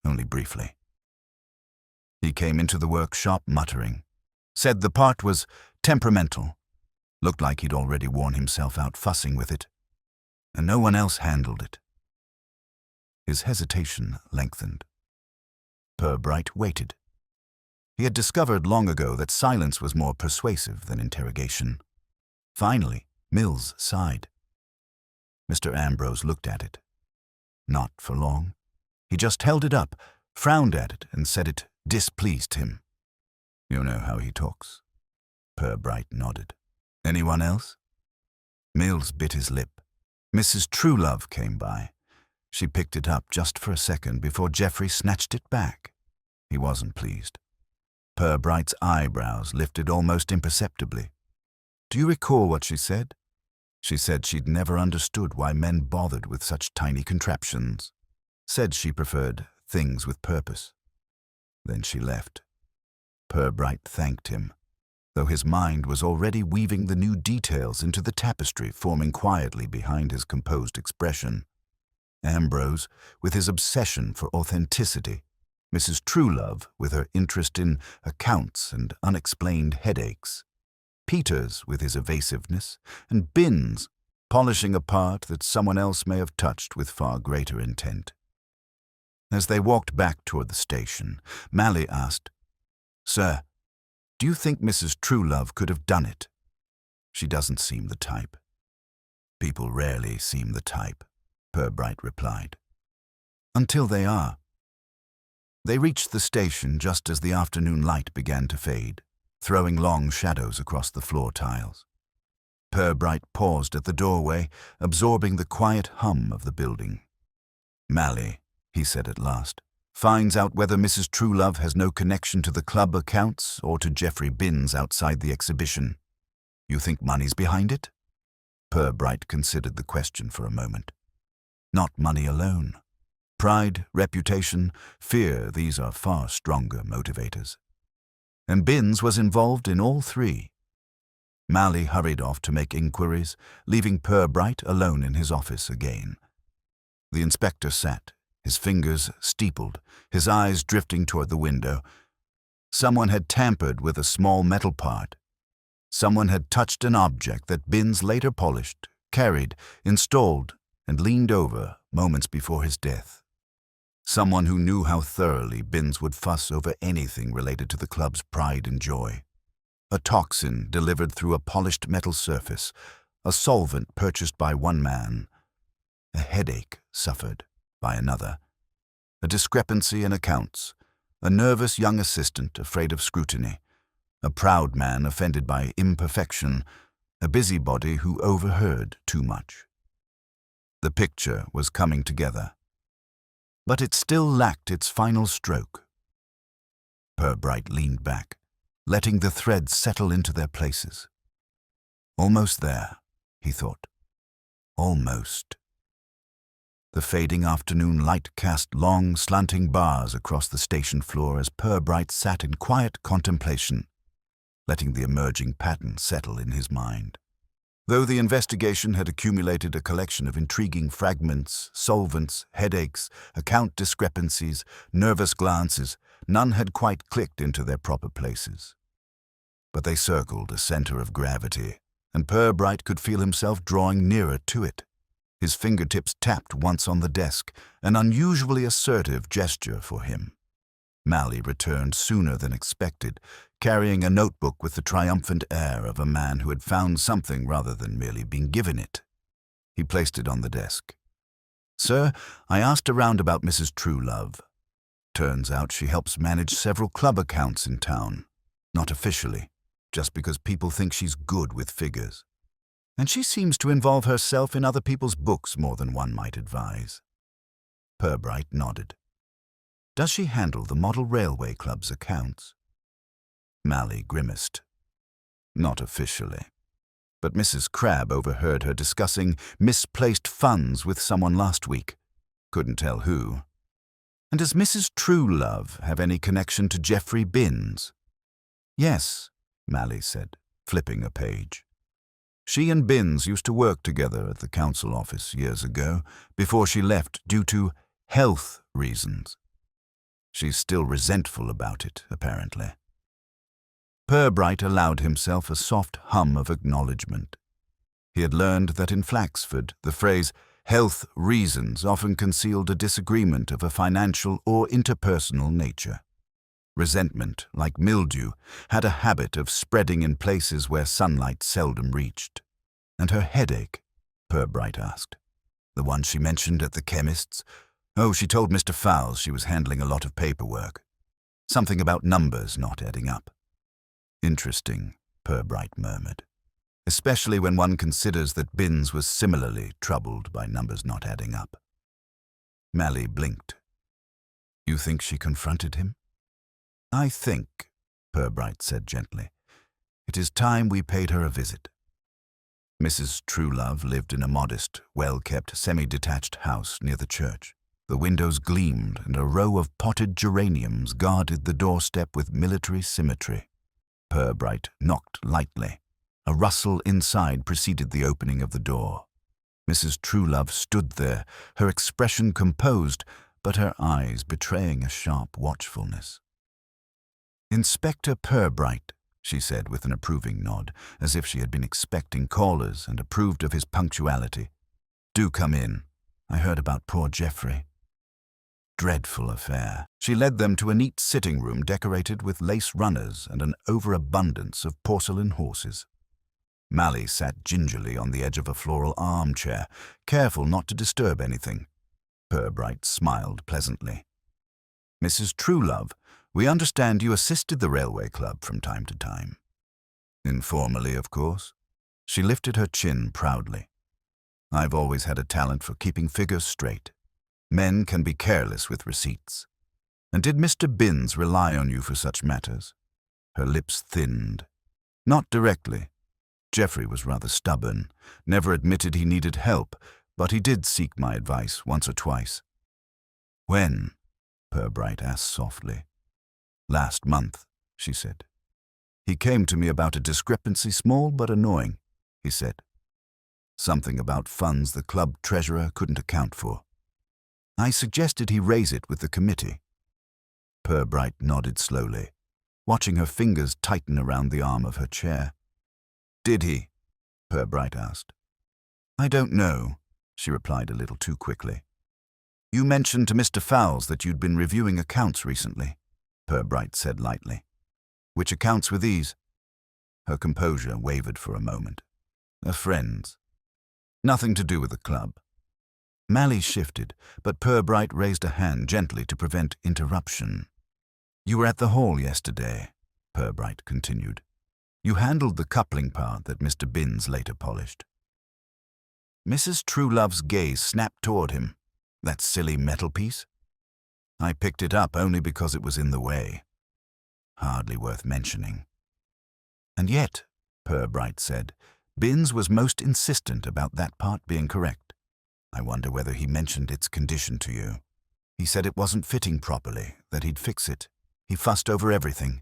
only briefly. He came into the workshop muttering, said the part was temperamental, looked like he'd already worn himself out fussing with it, and no one else handled it. His hesitation lengthened. Purbright waited. He had discovered long ago that silence was more persuasive than interrogation. Finally, Mills sighed. Mr. Ambrose looked at it. Not for long. He just held it up, frowned at it, and said it displeased him. You know how he talks. Purbright nodded. Anyone else? Mills bit his lip. Mrs. Truelove came by. She picked it up just for a second before Geoffrey snatched it back. He wasn't pleased. Purbright's eyebrows lifted almost imperceptibly. Do you recall what she said? She said she'd never understood why men bothered with such tiny contraptions. Said she preferred things with purpose. Then she left. Purbright thanked him, though his mind was already weaving the new details into the tapestry forming quietly behind his composed expression. Ambrose, with his obsession for authenticity, Mrs. Truelove, with her interest in accounts and unexplained headaches, Peters, with his evasiveness, and Binns, polishing a part that someone else may have touched with far greater intent. As they walked back toward the station, Malley asked, Sir, do you think Mrs. Truelove could have done it? She doesn't seem the type. People rarely seem the type, Purbright replied. Until they are. They reached the station just as the afternoon light began to fade, throwing long shadows across the floor tiles. Purbright paused at the doorway, absorbing the quiet hum of the building. Malley, he said at last, finds out whether Mrs. Truelove has no connection to the club accounts or to Geoffrey Binns outside the exhibition. You think money's behind it? Purbright considered the question for a moment. Not money alone. Pride, reputation, fear, these are far stronger motivators. And Binns was involved in all three. Malley hurried off to make inquiries, leaving Purbright alone in his office again. The inspector sat, his fingers steepled, his eyes drifting toward the window. Someone had tampered with a small metal part. Someone had touched an object that Binns later polished, carried, installed, and leaned over moments before his death. Someone who knew how thoroughly Binns would fuss over anything related to the club's pride and joy. A toxin delivered through a polished metal surface, a solvent purchased by one man, A headache suffered by another. A discrepancy in accounts. A nervous young assistant afraid of scrutiny. A proud man offended by imperfection. A busybody who overheard too much. The picture was coming together. But it still lacked its final stroke. Purbright leaned back, letting the threads settle into their places. Almost there, he thought. Almost. The fading afternoon light cast long, slanting bars across the station floor as Purbright sat in quiet contemplation, letting the emerging pattern settle in his mind. Though the investigation had accumulated a collection of intriguing fragments, solvents, headaches, account discrepancies, nervous glances, none had quite clicked into their proper places. But they circled a center of gravity, and Purbright could feel himself drawing nearer to it. His fingertips tapped once on the desk, an unusually assertive gesture for him. Mally returned sooner than expected, carrying a notebook with the triumphant air of a man who had found something rather than merely been given it. He placed it on the desk. "Sir, I asked around about Mrs. Truelove. Turns out she helps manage several club accounts in town. Not officially, just because people think she's good with figures. And she seems to involve herself in other people's books more than one might advise." Purbright nodded. "Does she handle the Model Railway Club's accounts?" Mally grimaced. "Not officially. But Mrs. Crabbe overheard her discussing misplaced funds with someone last week. Couldn't tell who." "And does Mrs. Truelove have any connection to Geoffrey Binns?" "Yes," Mally said, flipping a page. "She and Binns used to work together at the council office years ago, before she left due to health reasons. She's still resentful about it, apparently." Purbright allowed himself a soft hum of acknowledgement. He had learned that in Flaxford, the phrase health reasons often concealed a disagreement of a financial or interpersonal nature. Resentment, like mildew, had a habit of spreading in places where sunlight seldom reached. "And her headache?" Purbright asked. "The one she mentioned at the chemist's? Oh, she told Mr. Fowles she was handling a lot of paperwork. Something about numbers not adding up." "Interesting," Purbright murmured, "especially when one considers that Binns was similarly troubled by numbers not adding up." Mally blinked. "You think she confronted him?" "I think," Purbright said gently, "it is time we paid her a visit." Mrs. Truelove lived in a modest, well-kept, semi-detached house near the church. The windows gleamed, and a row of potted geraniums guarded the doorstep with military symmetry. Purbright knocked lightly. A rustle inside preceded the opening of the door. Mrs. Truelove stood there, her expression composed, but her eyes betraying a sharp watchfulness. "Inspector Purbright," she said with an approving nod, as if she had been expecting callers and approved of his punctuality. "Do come in. I heard about poor Geoffrey." Dreadful affair. She led them to a neat sitting room decorated with lace runners and an overabundance of porcelain horses. Mally sat gingerly on the edge of a floral armchair, careful not to disturb anything. Purbright smiled pleasantly. "Mrs. Truelove, we understand you assisted the Railway Club from time to time." "Informally, of course." She lifted her chin proudly. "I've always had a talent for keeping figures straight. Men can be careless with receipts. And did Mr. Binns rely on you for such matters?" Her lips thinned. "Not directly. Geoffrey was rather stubborn, never admitted he needed help, but he did seek my advice once or twice." "When?" Purbright asked softly. "Last month," she said. "He came to me about a discrepancy, small but annoying," he said. "Something about funds the club treasurer couldn't account for. I suggested he raise it with the committee." Purbright nodded slowly, watching her fingers tighten around the arm of her chair. "Did he?" Purbright asked. "I don't know," she replied a little too quickly. "You mentioned to Mr. Fowles that you'd been reviewing accounts recently," Purbright said lightly. "Which accounts were these?" Her composure wavered for a moment. "A friend's. Nothing to do with the club." Mally shifted, but Purbright raised a hand gently to prevent interruption. "You were at the hall yesterday," Purbright continued. "You handled the coupling part that Mr. Binns later polished." Mrs. Truelove's gaze snapped toward him. "That silly metal piece? I picked it up only because it was in the way. Hardly worth mentioning." "And yet," Purbright said, "Binns was most insistent about that part being correct. I wonder whether he mentioned its condition to you. He said it wasn't fitting properly, that he'd fix it. He fussed over everything."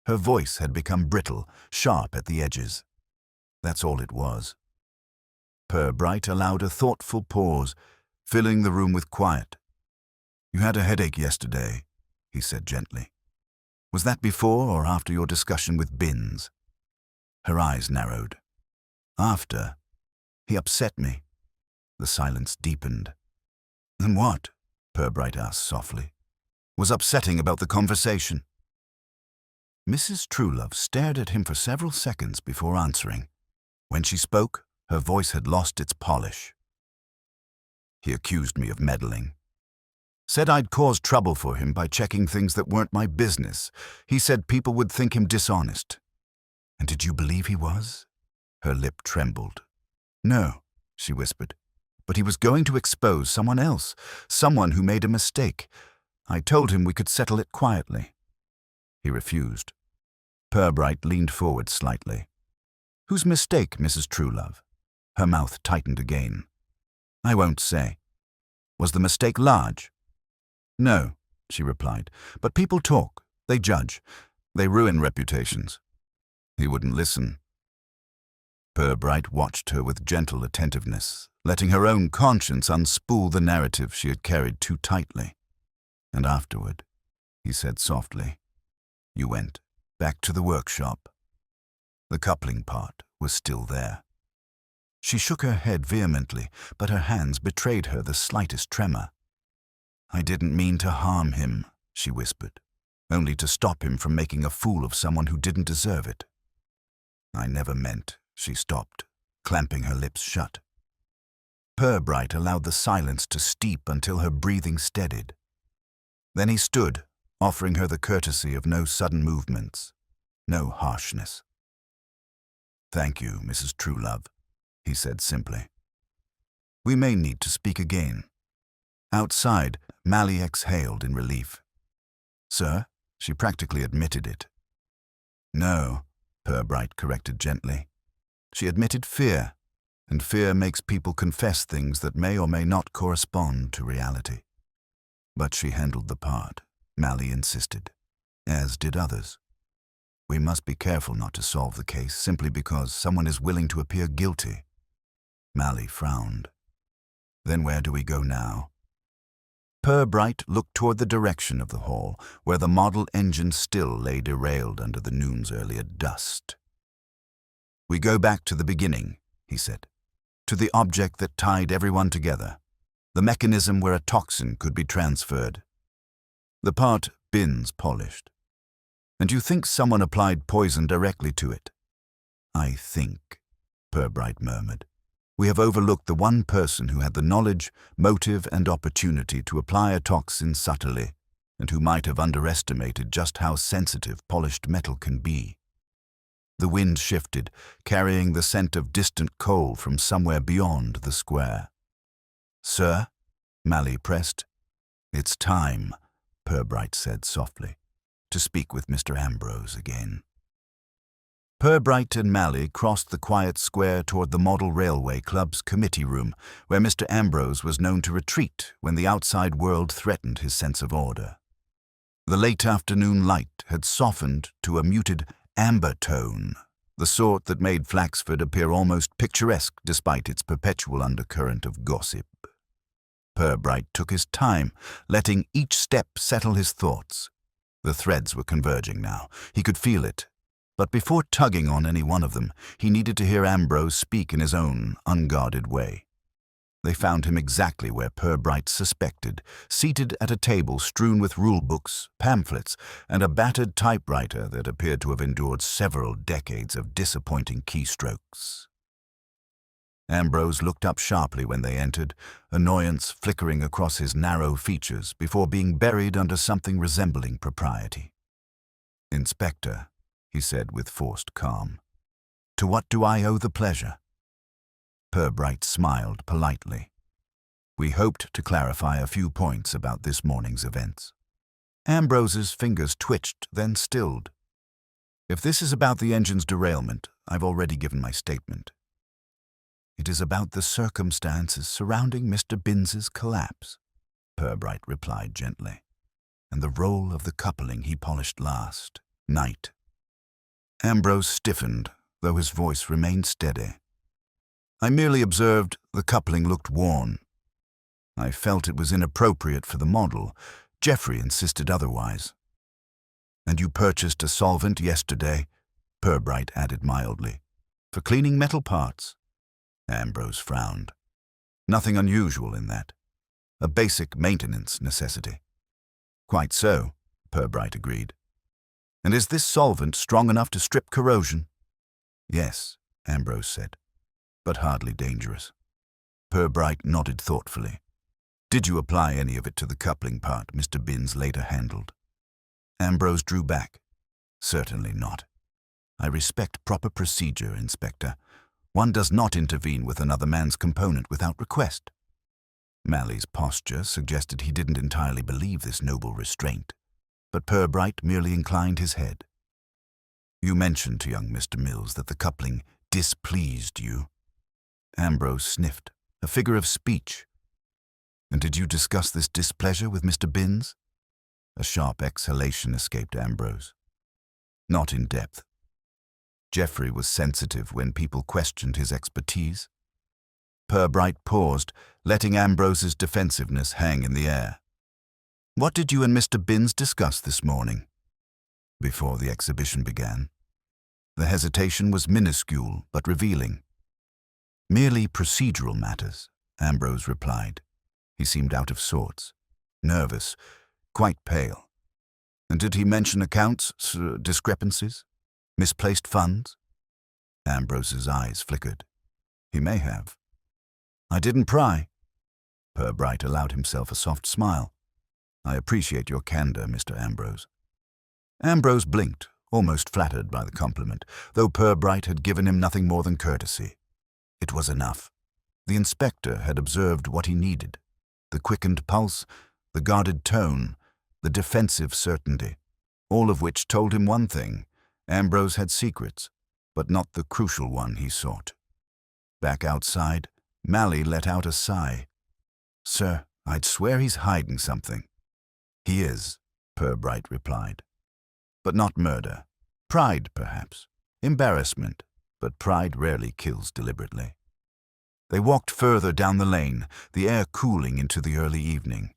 Her voice had become brittle, sharp at the edges. "That's all it was." Purbright allowed a thoughtful pause, filling the room with quiet. "You had a headache yesterday," he said gently. "Was that before or after your discussion with Binns?" Her eyes narrowed. "After. He upset me." The silence deepened. "And what?" Purbright asked softly. "Was upsetting about the conversation?" Mrs. Truelove stared at him for several seconds before answering. When she spoke, her voice had lost its polish. "He accused me of meddling. Said I'd caused trouble for him by checking things that weren't my business. He said people would think him dishonest." "And did you believe he was?" Her lip trembled. "No," she whispered. "But he was going to expose someone else, someone who made a mistake. I told him we could settle it quietly." He refused. Purbright leaned forward slightly. "Whose mistake, Mrs. Truelove?" Her mouth tightened again. "I won't say." "Was the mistake large?" "No," she replied. "But people talk. They judge. They ruin reputations." He wouldn't listen. Purbright watched her with gentle attentiveness, letting her own conscience unspool the narrative she had carried too tightly. "And afterward," he said softly, "you went back to the workshop. The coupling part was still there." She shook her head vehemently, but her hands betrayed her the slightest tremor. "I didn't mean to harm him," she whispered, "only to stop him from making a fool of someone who didn't deserve it." "I never meant," she stopped, clamping her lips shut. Purbright allowed the silence to steep until her breathing steadied. Then he stood, offering her the courtesy of no sudden movements, no harshness. "Thank you, Mrs. Truelove," he said simply. "We may need to speak again." Outside, Mally exhaled in relief. "Sir?" She practically admitted it. "No," Purbright corrected gently. She admitted fear, and fear makes people confess things that may or may not correspond to reality. But she handled the part, Mally insisted, as did others. We must be careful not to solve the case simply because someone is willing to appear guilty. Mally frowned. "Then where do we go now?" Purbright looked toward the direction of the hall, where the model engine still lay derailed under the noon's earlier dust. "We go back to the beginning," he said, "to the object that tied everyone together, the mechanism where a toxin could be transferred. The part Binns polished. And you think someone applied poison directly to it?" "I think," Purbright murmured. "We have overlooked the one person who had the knowledge, motive, and opportunity to apply a toxin subtly, and who might have underestimated just how sensitive polished metal can be." The wind shifted, carrying the scent of distant coal from somewhere beyond the square. "Sir?" Mally pressed. "It's time," Purbright said softly, "to speak with Mr. Ambrose again." Purbright and Mally crossed the quiet square toward the Model Railway Club's committee room, where Mr. Ambrose was known to retreat when the outside world threatened his sense of order. The late afternoon light had softened to a muted amber tone, the sort that made Flaxford appear almost picturesque despite its perpetual undercurrent of gossip. Purbright took his time, letting each step settle his thoughts. The threads were converging now. He could feel it. But before tugging on any one of them, he needed to hear Ambrose speak in his own unguarded way. They found him exactly where Purbright suspected, seated at a table strewn with rule books, pamphlets, and a battered typewriter that appeared to have endured several decades of disappointing keystrokes. Ambrose looked up sharply when they entered, annoyance flickering across his narrow features before being buried under something resembling propriety. "Inspector," he said with forced calm, "to what do I owe the pleasure?" Purbright smiled politely. "We hoped to clarify a few points about this morning's events." Ambrose's fingers twitched, then stilled. "If this is about the engine's derailment, I've already given my statement. It is about the circumstances surrounding Mr. Binns's collapse," Purbright replied gently, "and the role of the coupling he polished last night." Ambrose stiffened, though his voice remained steady. "I merely observed the coupling looked worn. I felt it was inappropriate for the model. Jeffrey insisted otherwise." "And you purchased a solvent yesterday," Purbright added mildly, "for cleaning metal parts?" Ambrose frowned. "Nothing unusual in that. A basic maintenance necessity." "Quite so," Purbright agreed. "And is this solvent strong enough to strip corrosion?" "Yes," Ambrose said, "but hardly dangerous." Purbright nodded thoughtfully. "Did you apply any of it to the coupling part Mr. Binns later handled?" Ambrose drew back. "Certainly not. I respect proper procedure, Inspector. One does not intervene with another man's component without request." Malley's posture suggested he didn't entirely believe this noble restraint, but Purbright merely inclined his head. "You mentioned to young Mr. Mills that the coupling displeased you." Ambrose sniffed, a figure of speech. "And did you discuss this displeasure with Mr. Binns?" A sharp exhalation escaped Ambrose. "Not in depth. Jeffrey was sensitive when people questioned his expertise." Purbright paused, letting Ambrose's defensiveness hang in the air. "What did you and Mr. Binns discuss this morning?" "Before the exhibition began." The hesitation was minuscule but revealing. "Merely procedural matters," Ambrose replied. He seemed out of sorts, nervous, quite pale. "And did he mention accounts, discrepancies? Misplaced funds?" Ambrose's eyes flickered. "He may have." "I didn't pry." Purbright allowed himself a soft smile. "I appreciate your candor, Mr. Ambrose." Ambrose blinked, almost flattered by the compliment, though Purbright had given him nothing more than courtesy. It was enough. The inspector had observed what he needed: the quickened pulse, the guarded tone, the defensive certainty, all of which told him one thing: Ambrose had secrets, but not the crucial one he sought. Back outside, Malley let out a sigh. "Sir, I'd swear he's hiding something." "He is," Purbright replied. "But not murder. Pride, perhaps. Embarrassment, but pride rarely kills deliberately." They walked further down the lane, the air cooling into the early evening.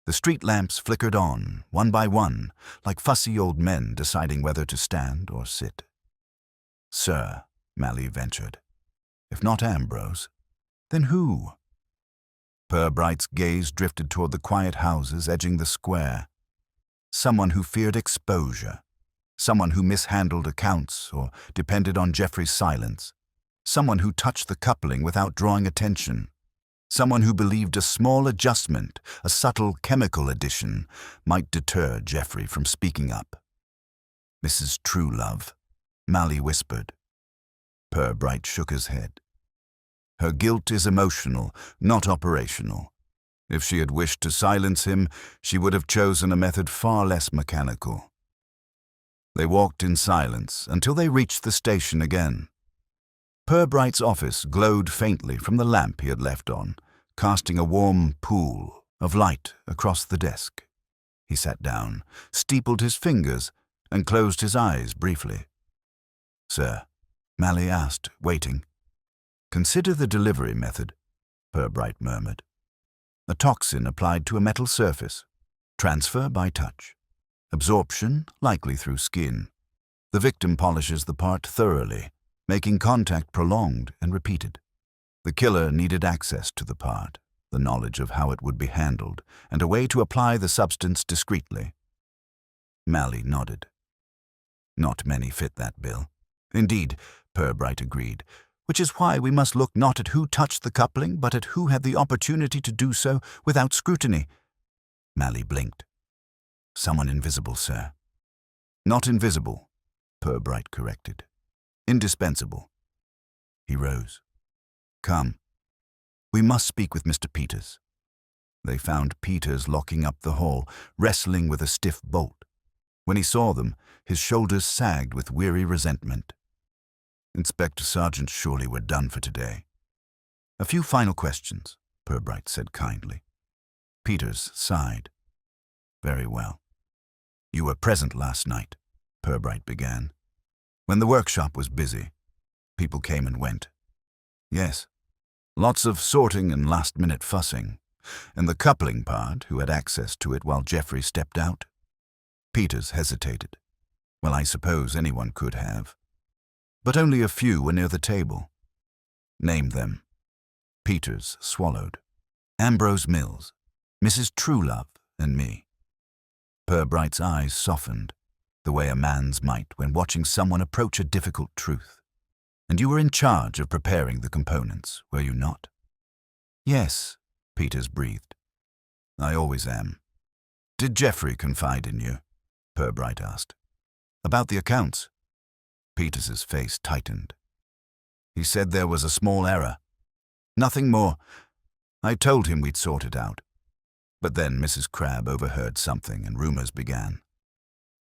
The street lamps flickered on, one by one, like fussy old men deciding whether to stand or sit. "Sir," Malley ventured, "if not Ambrose, then who?" Purbright's gaze drifted toward the quiet houses edging the square. Someone who feared exposure. Someone who mishandled accounts or depended on Jeffrey's silence. Someone who touched the coupling without drawing attention. Someone who believed a small adjustment, a subtle chemical addition, might deter Jeffrey from speaking up. "Mrs. Truelove," Malley whispered. Purbright shook his head. "Her guilt is emotional, not operational. If she had wished to silence him, she would have chosen a method far less mechanical." They walked in silence until they reached the station again. Purbright's office glowed faintly from the lamp he had left on, casting a warm pool of light across the desk. He sat down, steepled his fingers, and closed his eyes briefly. "Sir," Malley asked, waiting. "Consider the delivery method," Purbright murmured. "A toxin applied to a metal surface. Transfer by touch. Absorption likely through skin. The victim polishes the part thoroughly, making contact prolonged and repeated. The killer needed access to the part, the knowledge of how it would be handled, and a way to apply the substance discreetly." Malley nodded. "Not many fit that bill." "Indeed," Purbright agreed, which is why we must look not at who touched the coupling, but at who had the opportunity to do so without scrutiny." Mally blinked. "Someone invisible, sir." "Not invisible," Purbright corrected. "Indispensable." He rose. "Come. We must speak with Mr. Peters." They found Peters locking up the hall, wrestling with a stiff bolt. When he saw them, his shoulders sagged with weary resentment. "Inspector Sergeant, surely we're done for today." "A few final questions," Purbright said kindly. Peters sighed. "Very well. You were present last night," Purbright began. "When the workshop was busy, people came and went." "Yes. Lots of sorting and last-minute fussing. And the coupling part, who had access to it while Jeffrey stepped out?" Peters hesitated. "Well, I suppose anyone could have. But only a few were near the table." "Name them." Peters swallowed. "Ambrose Mills, Mrs. Truelove, and me." Purbright's eyes softened, the way a man's might when watching someone approach a difficult truth. "And you were in charge of preparing the components, were you not?" "Yes," Peters breathed. "I always am." "Did Jeffrey confide in you?" Purbright asked. "About the accounts?" Peters's face tightened. "He said there was a small error. Nothing more. I told him we'd sort it out. But then Mrs. Crabb overheard something and rumors began."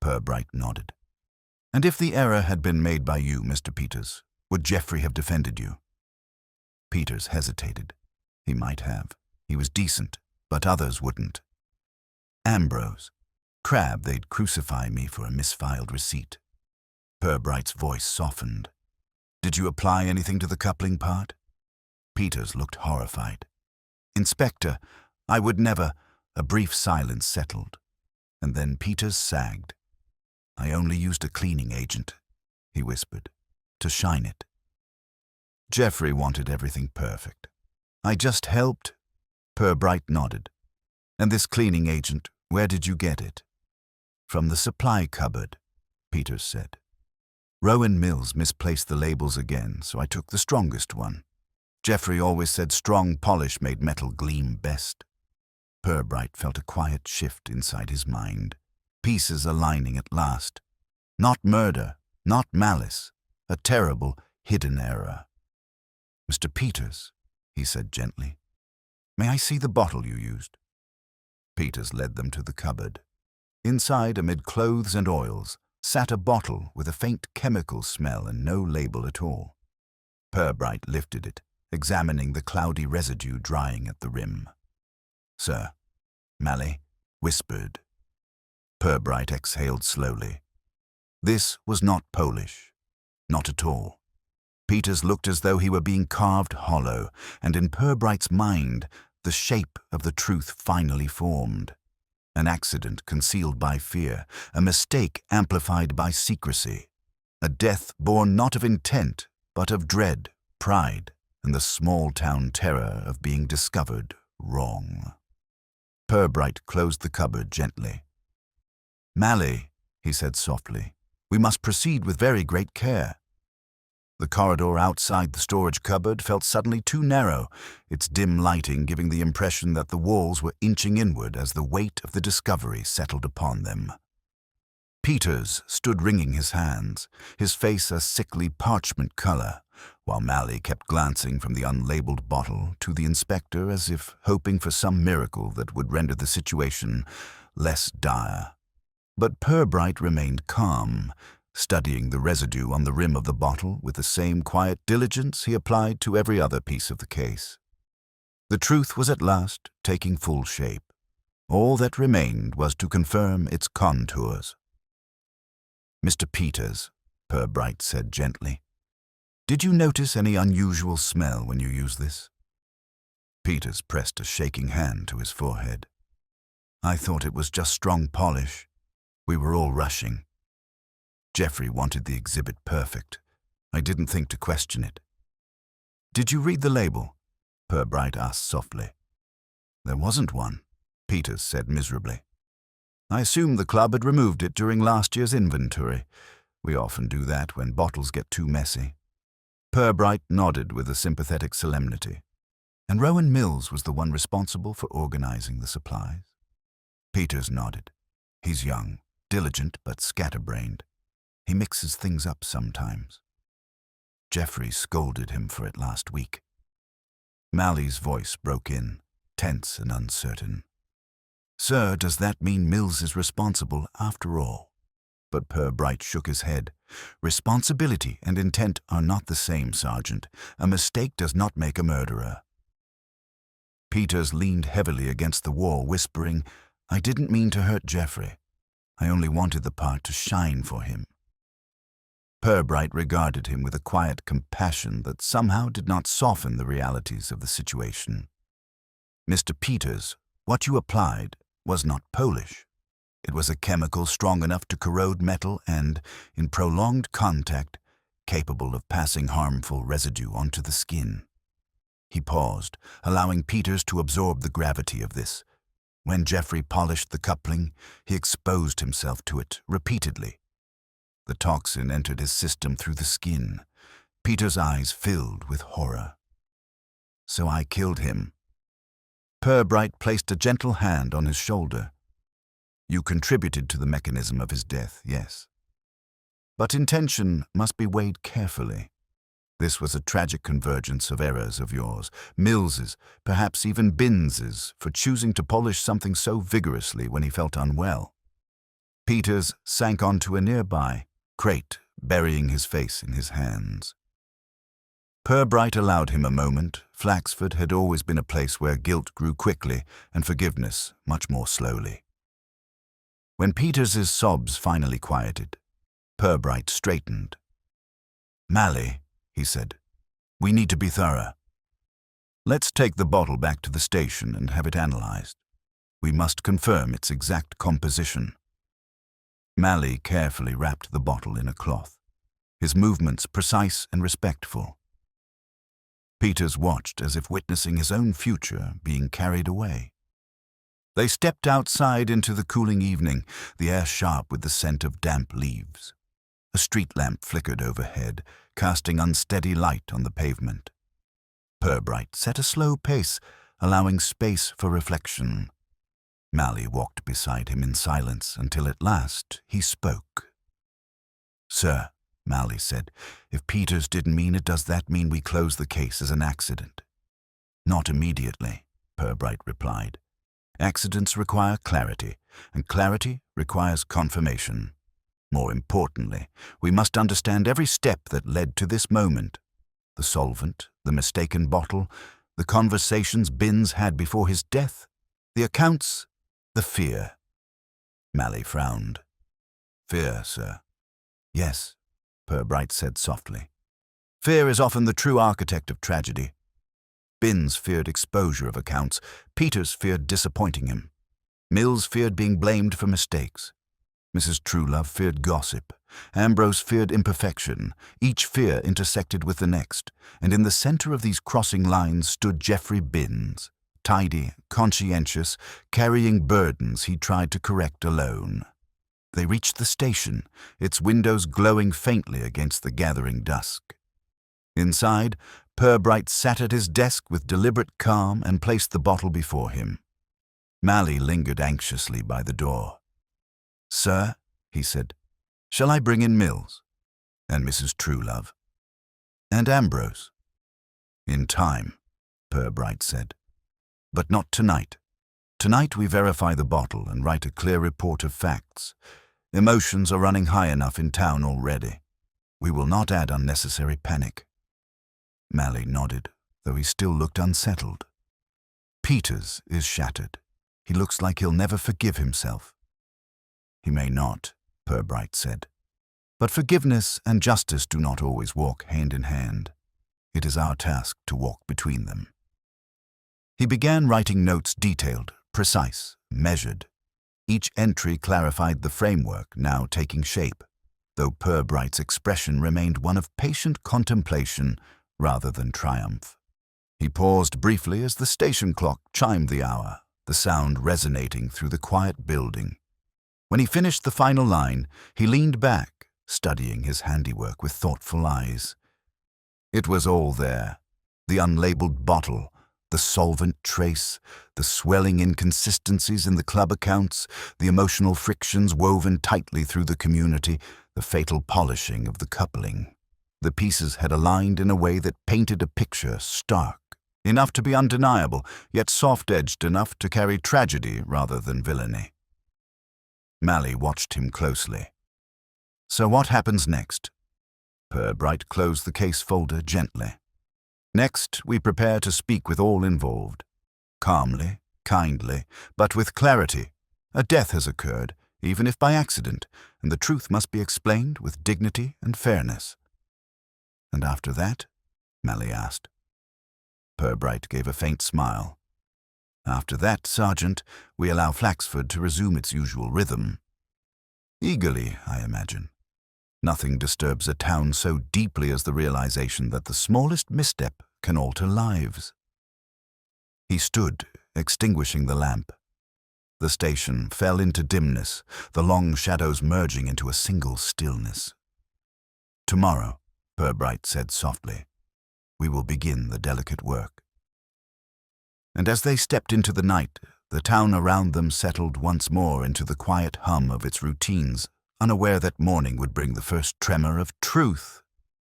Purbright nodded. "And if the error had been made by you, Mr. Peters, would Jeffrey have defended you?" Peters hesitated. He might have. He was decent, but others wouldn't. "Ambrose. Crabb, they'd crucify me for a misfiled receipt." Purbright's voice softened. "Did you apply anything to the coupling part?" Peters looked horrified. "Inspector, I would never—" A brief silence settled, and then Peters sagged. "I only used a cleaning agent," he whispered, "to shine it. Jeffrey wanted everything perfect. I just helped." Purbright nodded. "And this cleaning agent, where did you get it?" "From the supply cupboard," Peters said. "Rowan Mills misplaced the labels again, so I took the strongest one. Jeffrey always said strong polish made metal gleam best." Purbright felt a quiet shift inside his mind, pieces aligning at last. Not murder, not malice, a terrible, hidden error. "Mr. Peters," he said gently, "may I see the bottle you used?" Peters led them to the cupboard. Inside, amid clothes and oils, sat a bottle with a faint chemical smell and no label at all. Purbright lifted it, examining the cloudy residue drying at the rim. "Sir," Mally whispered. Purbright exhaled slowly. This was not Polish. Not at all. Peters looked as though he were being carved hollow, and in Purbright's mind, the shape of the truth finally formed. An accident concealed by fear, a mistake amplified by secrecy, a death born not of intent, but of dread, pride, and the small-town terror of being discovered wrong. Purbright closed the cupboard gently. "Mally," he said softly, "we must proceed with very great care." The corridor outside the storage cupboard felt suddenly too narrow, its dim lighting giving the impression that the walls were inching inward as the weight of the discovery settled upon them. Peters stood wringing his hands, his face a sickly parchment color, while Mally kept glancing from the unlabeled bottle to the inspector as if hoping for some miracle that would render the situation less dire. But Purbright remained calm, studying the residue on the rim of the bottle with the same quiet diligence he applied to every other piece of the case. The truth was at last taking full shape. All that remained was to confirm its contours. "Mr. Peters," Purbright said gently, "did you notice any unusual smell when you used this?" Peters pressed a shaking hand to his forehead. "I thought it was just strong polish. We were all rushing. Jeffrey wanted the exhibit perfect. I didn't think to question it." "Did you read the label?" Purbright asked softly. "There wasn't one," Peters said miserably. "I assume the club had removed it during last year's inventory. We often do that when bottles get too messy." Purbright nodded with a sympathetic solemnity. And Rowan Mills was the one responsible for organizing the supplies? Peters nodded. He's young, diligent, but scatterbrained. He mixes things up sometimes. Jeffrey scolded him for it last week. Mally's voice broke in, tense and uncertain. Sir, does that mean Mills is responsible after all? But Purbright shook his head. Responsibility and intent are not the same, Sergeant. A mistake does not make a murderer. Peters leaned heavily against the wall, whispering, I didn't mean to hurt Jeffrey. I only wanted the part to shine for him. Purbright regarded him with a quiet compassion that somehow did not soften the realities of the situation. Mr. Peters, what you applied was not Polish. It was a chemical strong enough to corrode metal and, in prolonged contact, capable of passing harmful residue onto the skin. He paused, allowing Peters to absorb the gravity of this. When Jeffrey polished the coupling, he exposed himself to it repeatedly. The toxin entered his system through the skin. Peters' eyes filled with horror. So I killed him. Purbright placed a gentle hand on his shoulder. You contributed to the mechanism of his death, yes. But intention must be weighed carefully. This was a tragic convergence of errors of yours, Mills's, perhaps even Binns's, for choosing to polish something so vigorously when he felt unwell. Peters sank onto a nearby crate, burying his face in his hands. Purbright allowed him a moment. Flaxford had always been a place where guilt grew quickly and forgiveness much more slowly. When Peters's sobs finally quieted, Purbright straightened. Mally, he said, we need to be thorough. Let's take the bottle back to the station and have it analyzed. We must confirm its exact composition. Mally carefully wrapped the bottle in a cloth, his movements precise and respectful. Peters watched as if witnessing his own future being carried away. They stepped outside into the cooling evening, the air sharp with the scent of damp leaves. A street lamp flickered overhead, casting unsteady light on the pavement. Purbright set a slow pace, allowing space for reflection. Mally walked beside him in silence until at last he spoke. Sir, Mally said, if Peters didn't mean it, does that mean we close the case as an accident? Not immediately, Purbright replied. Accidents require clarity, and clarity requires confirmation. More importantly, we must understand every step that led to this moment. The solvent, the mistaken bottle, the conversations Binns had before his death, the accounts, the fear. Mally frowned. Fear, sir. Yes, Purbright said softly. Fear is often the true architect of tragedy. Binns feared exposure of accounts. Peters feared disappointing him. Mills feared being blamed for mistakes. Mrs. Truelove feared gossip. Ambrose feared imperfection. Each fear intersected with the next, and in the center of these crossing lines stood Jeffrey Binns, tidy, conscientious, carrying burdens he tried to correct alone. They reached the station, its windows glowing faintly against the gathering dusk. Inside, Purbright sat at his desk with deliberate calm and placed the bottle before him. Mally lingered anxiously by the door. Sir, he said, shall I bring in Mills? And Mrs. Truelove? And Ambrose? In time, Purbright said. But not tonight. Tonight we verify the bottle and write a clear report of facts. Emotions are running high enough in town already. We will not add unnecessary panic. Mally nodded, though he still looked unsettled. Peters is shattered. He looks like he'll never forgive himself. He may not, Purbright said. But forgiveness and justice do not always walk hand in hand. It is our task to walk between them. He began writing notes detailed, precise, measured. Each entry clarified the framework now taking shape, though Purbright's expression remained one of patient contemplation rather than triumph. He paused briefly as the station clock chimed the hour, the sound resonating through the quiet building. When he finished the final line, he leaned back, studying his handiwork with thoughtful eyes. It was all there. The unlabeled bottle, the solvent trace, the swelling inconsistencies in the club accounts, the emotional frictions woven tightly through the community, the fatal polishing of the coupling. The pieces had aligned in a way that painted a picture stark, enough to be undeniable, yet soft-edged enough to carry tragedy rather than villainy. Mally watched him closely. So what happens next? Purbright closed the case folder gently. Next, we prepare to speak with all involved. Calmly, kindly, but with clarity. A death has occurred, even if by accident, and the truth must be explained with dignity and fairness. And after that? Mally asked. Purbright gave a faint smile. After that, Sergeant, we allow Flaxford to resume its usual rhythm. Eagerly, I imagine. Nothing disturbs a town so deeply as the realization that the smallest misstep can alter lives. He stood, extinguishing the lamp. The station fell into dimness, the long shadows merging into a single stillness. Tomorrow, Purbright said softly, we will begin the delicate work. And as they stepped into the night, the town around them settled once more into the quiet hum of its routines, unaware that morning would bring the first tremor of truth.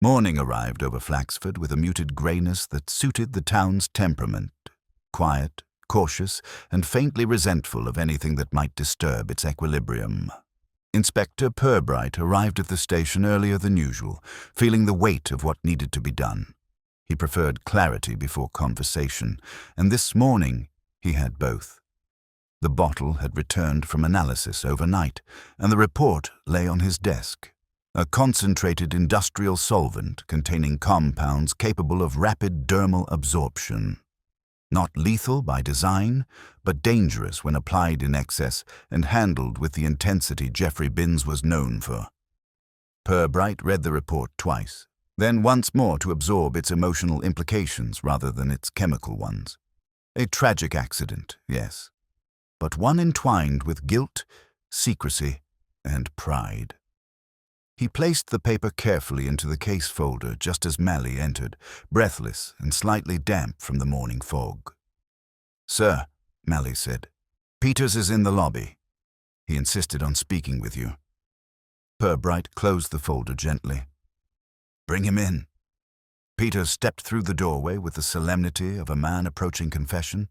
Morning arrived over Flaxford with a muted grayness that suited the town's temperament, quiet, cautious, and faintly resentful of anything that might disturb its equilibrium. Inspector Purbright arrived at the station earlier than usual, feeling the weight of what needed to be done. He preferred clarity before conversation, and this morning he had both. The bottle had returned from analysis overnight, and the report lay on his desk. A concentrated industrial solvent containing compounds capable of rapid dermal absorption. Not lethal by design, but dangerous when applied in excess and handled with the intensity Geoffrey Binns was known for. Purbright read the report twice, then once more to absorb its emotional implications rather than its chemical ones. A tragic accident, yes, but one entwined with guilt, secrecy, and pride. He placed the paper carefully into the case folder just as Mally entered, breathless and slightly damp from the morning fog. "Sir," Mally said, "Peters is in the lobby. He insisted on speaking with you." Purbright closed the folder gently. "Bring him in." Peters stepped through the doorway with the solemnity of a man approaching confession.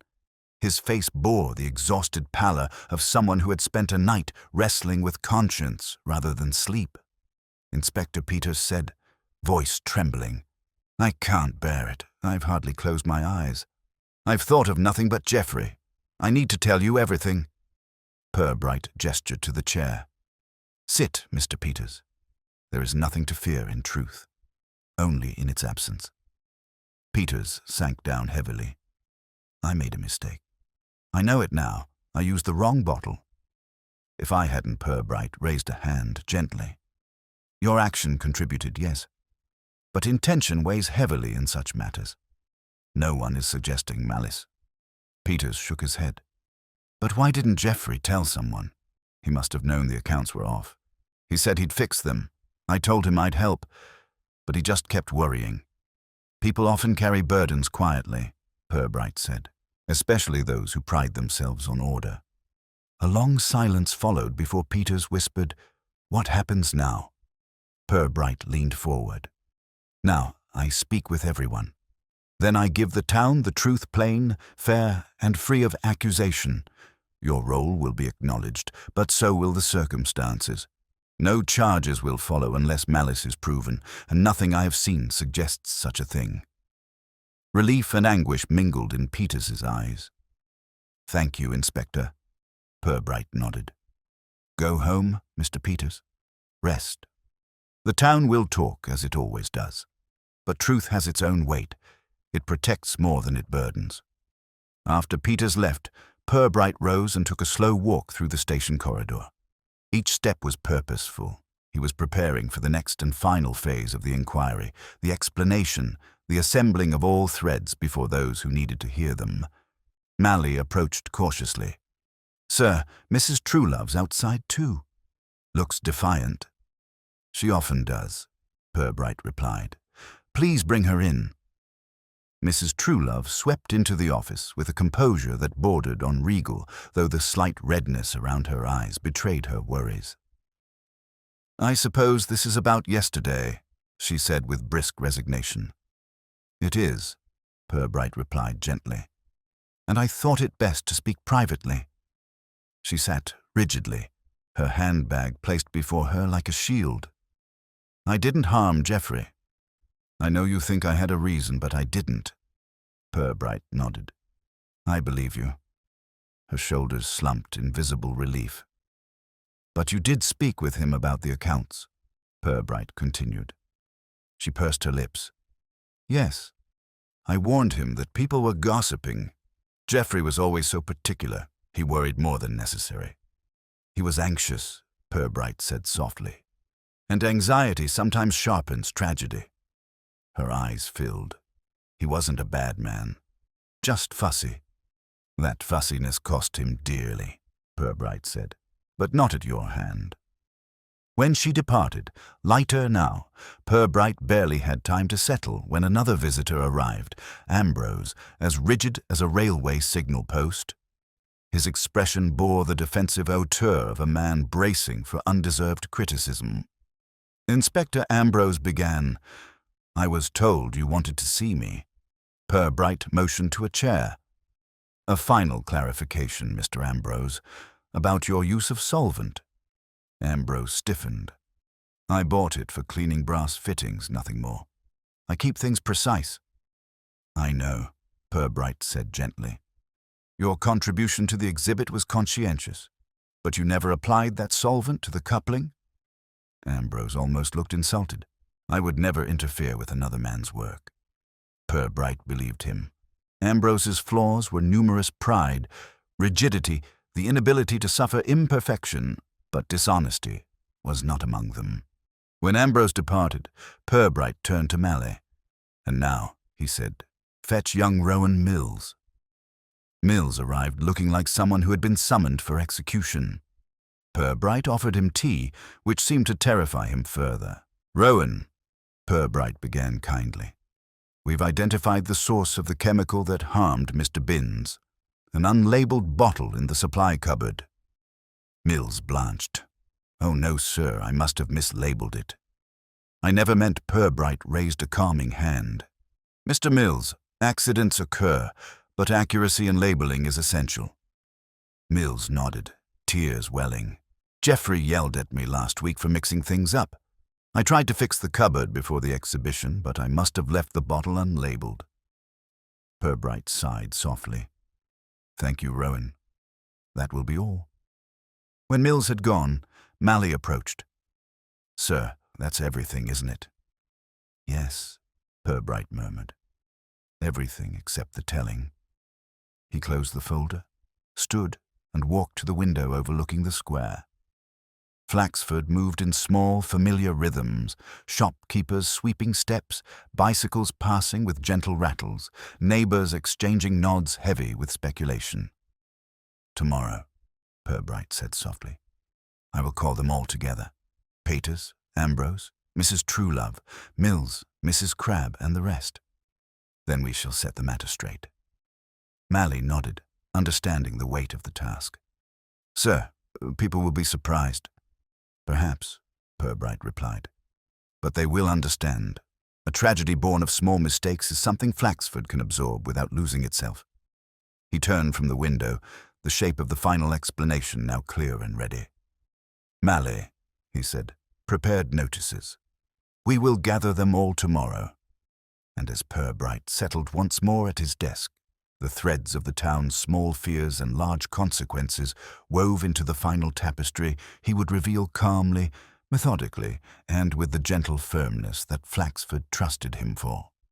His face bore the exhausted pallor of someone who had spent a night wrestling with conscience rather than sleep. Inspector Peters said, voice trembling, "I can't bear it. I've hardly closed my eyes. I've thought of nothing but Geoffrey. I need to tell you everything." Purbright gestured to the chair. "Sit, Mr. Peters. There is nothing to fear in truth, only in its absence." Peters sank down heavily. "I made a mistake. I know it now. I used the wrong bottle." "If I hadn't," Purbright raised a hand gently. "Your action contributed, yes. But intention weighs heavily in such matters. No one is suggesting malice." Peters shook his head. "But why didn't Geoffrey tell someone? He must have known the accounts were off. He said he'd fix them. I told him I'd help, but he just kept worrying. People often carry burdens quietly," Purbright said, "especially those who pride themselves on order." A long silence followed before Peters whispered, "What happens now?" Purbright leaned forward. "Now I speak with everyone. Then I give the town the truth plain, fair, and free of accusation. Your role will be acknowledged, but so will the circumstances. No charges will follow unless malice is proven, and nothing I have seen suggests such a thing." Relief and anguish mingled in Peters's eyes. "Thank you, Inspector." Purbright nodded. "Go home, Mr. Peters. Rest. The town will talk, as it always does. But truth has its own weight. It protects more than it burdens." After Peters left, Purbright rose and took a slow walk through the station corridor. Each step was purposeful. He was preparing for the next and final phase of the inquiry, the explanation, the assembling of all threads before those who needed to hear them. Mally approached cautiously. "Sir, Mrs. Truelove's outside too." "Looks defiant." "She often does," Purbright replied. Please bring her in." Mrs. Truelove swept into the office with a composure that bordered on regal, though the slight redness around her eyes betrayed her worries. "I suppose this is about yesterday," she said with brisk resignation. "It is," Purbright replied gently, "and I thought it best to speak privately." She sat rigidly, her handbag placed before her like a shield. "I didn't harm Geoffrey. I know you think I had a reason, but I didn't." Purbright nodded. "I believe you." Her shoulders slumped in visible relief. "But you did speak with him about the accounts," Purbright continued. She pursed her lips. "Yes. I warned him that people were gossiping. Geoffrey was always so particular. He worried more than necessary." "He was anxious," Purbright said softly. "And anxiety sometimes sharpens tragedy." Her eyes filled. "He wasn't a bad man. Just fussy." "That fussiness cost him dearly," Purbright said, "but not at your hand." When she departed, lighter now, Purbright barely had time to settle when another visitor arrived, Ambrose, as rigid as a railway signal post. His expression bore the defensive hauteur of a man bracing for undeserved criticism. Inspector Ambrose began, "I was told you wanted to see me." Purbright motioned to a chair. "A final clarification, Mr. Ambrose, about your use of solvent." Ambrose stiffened. "I bought it for cleaning brass fittings, nothing more. I keep things precise." "I know," Purbright said gently. "Your contribution to the exhibit was conscientious, but you never applied that solvent to the coupling?" Ambrose almost looked insulted. "I would never interfere with another man's work." Purbright believed him. Ambrose's flaws were numerous: pride, rigidity, the inability to suffer imperfection, but dishonesty was not among them. When Ambrose departed, Purbright turned to Malley. "And now," he said, "fetch young Rowan Mills." Mills arrived looking like someone who had been summoned for execution. Purbright offered him tea, which seemed to terrify him further. "Rowan," Purbright began kindly, "we've identified the source of the chemical that harmed Mr. Binns, an unlabeled bottle in the supply cupboard." Mills blanched. "Oh no, sir, I must have mislabeled it." "I never meant." Purbright raised a calming hand. "Mr. Mills, accidents occur, but accuracy in labeling is essential." Mills nodded, tears welling. "Geoffrey yelled at me last week for mixing things up. I tried to fix the cupboard before the exhibition, but I must have left the bottle unlabeled." Purbright sighed softly. "Thank you, Rowan. That will be all." When Mills had gone, Malley approached. "Sir, that's everything, isn't it?" "Yes," Purbright murmured. "Everything except the telling." He closed the folder, stood, and walked to the window overlooking the square. Flaxford moved in small, familiar rhythms, shopkeepers sweeping steps, bicycles passing with gentle rattles, neighbors exchanging nods heavy with speculation. "Tomorrow," Purbright said softly, "I will call them all together. Peters, Ambrose, Mrs. Truelove, Mills, Mrs. Crabbe, and the rest. Then we shall set the matter straight." Malley nodded, understanding the weight of the task. "Sir, people will be surprised." "Perhaps," Purbright replied. "But they will understand. A tragedy born of small mistakes is something Flaxford can absorb without losing itself." He turned from the window, the shape of the final explanation now clear and ready. "Malley," he said, "prepared notices. We will gather them all tomorrow." And as Purbright settled once more at his desk, the threads of the town's small fears and large consequences wove into the final tapestry he would reveal calmly, methodically, and with the gentle firmness that Flaxford trusted him for.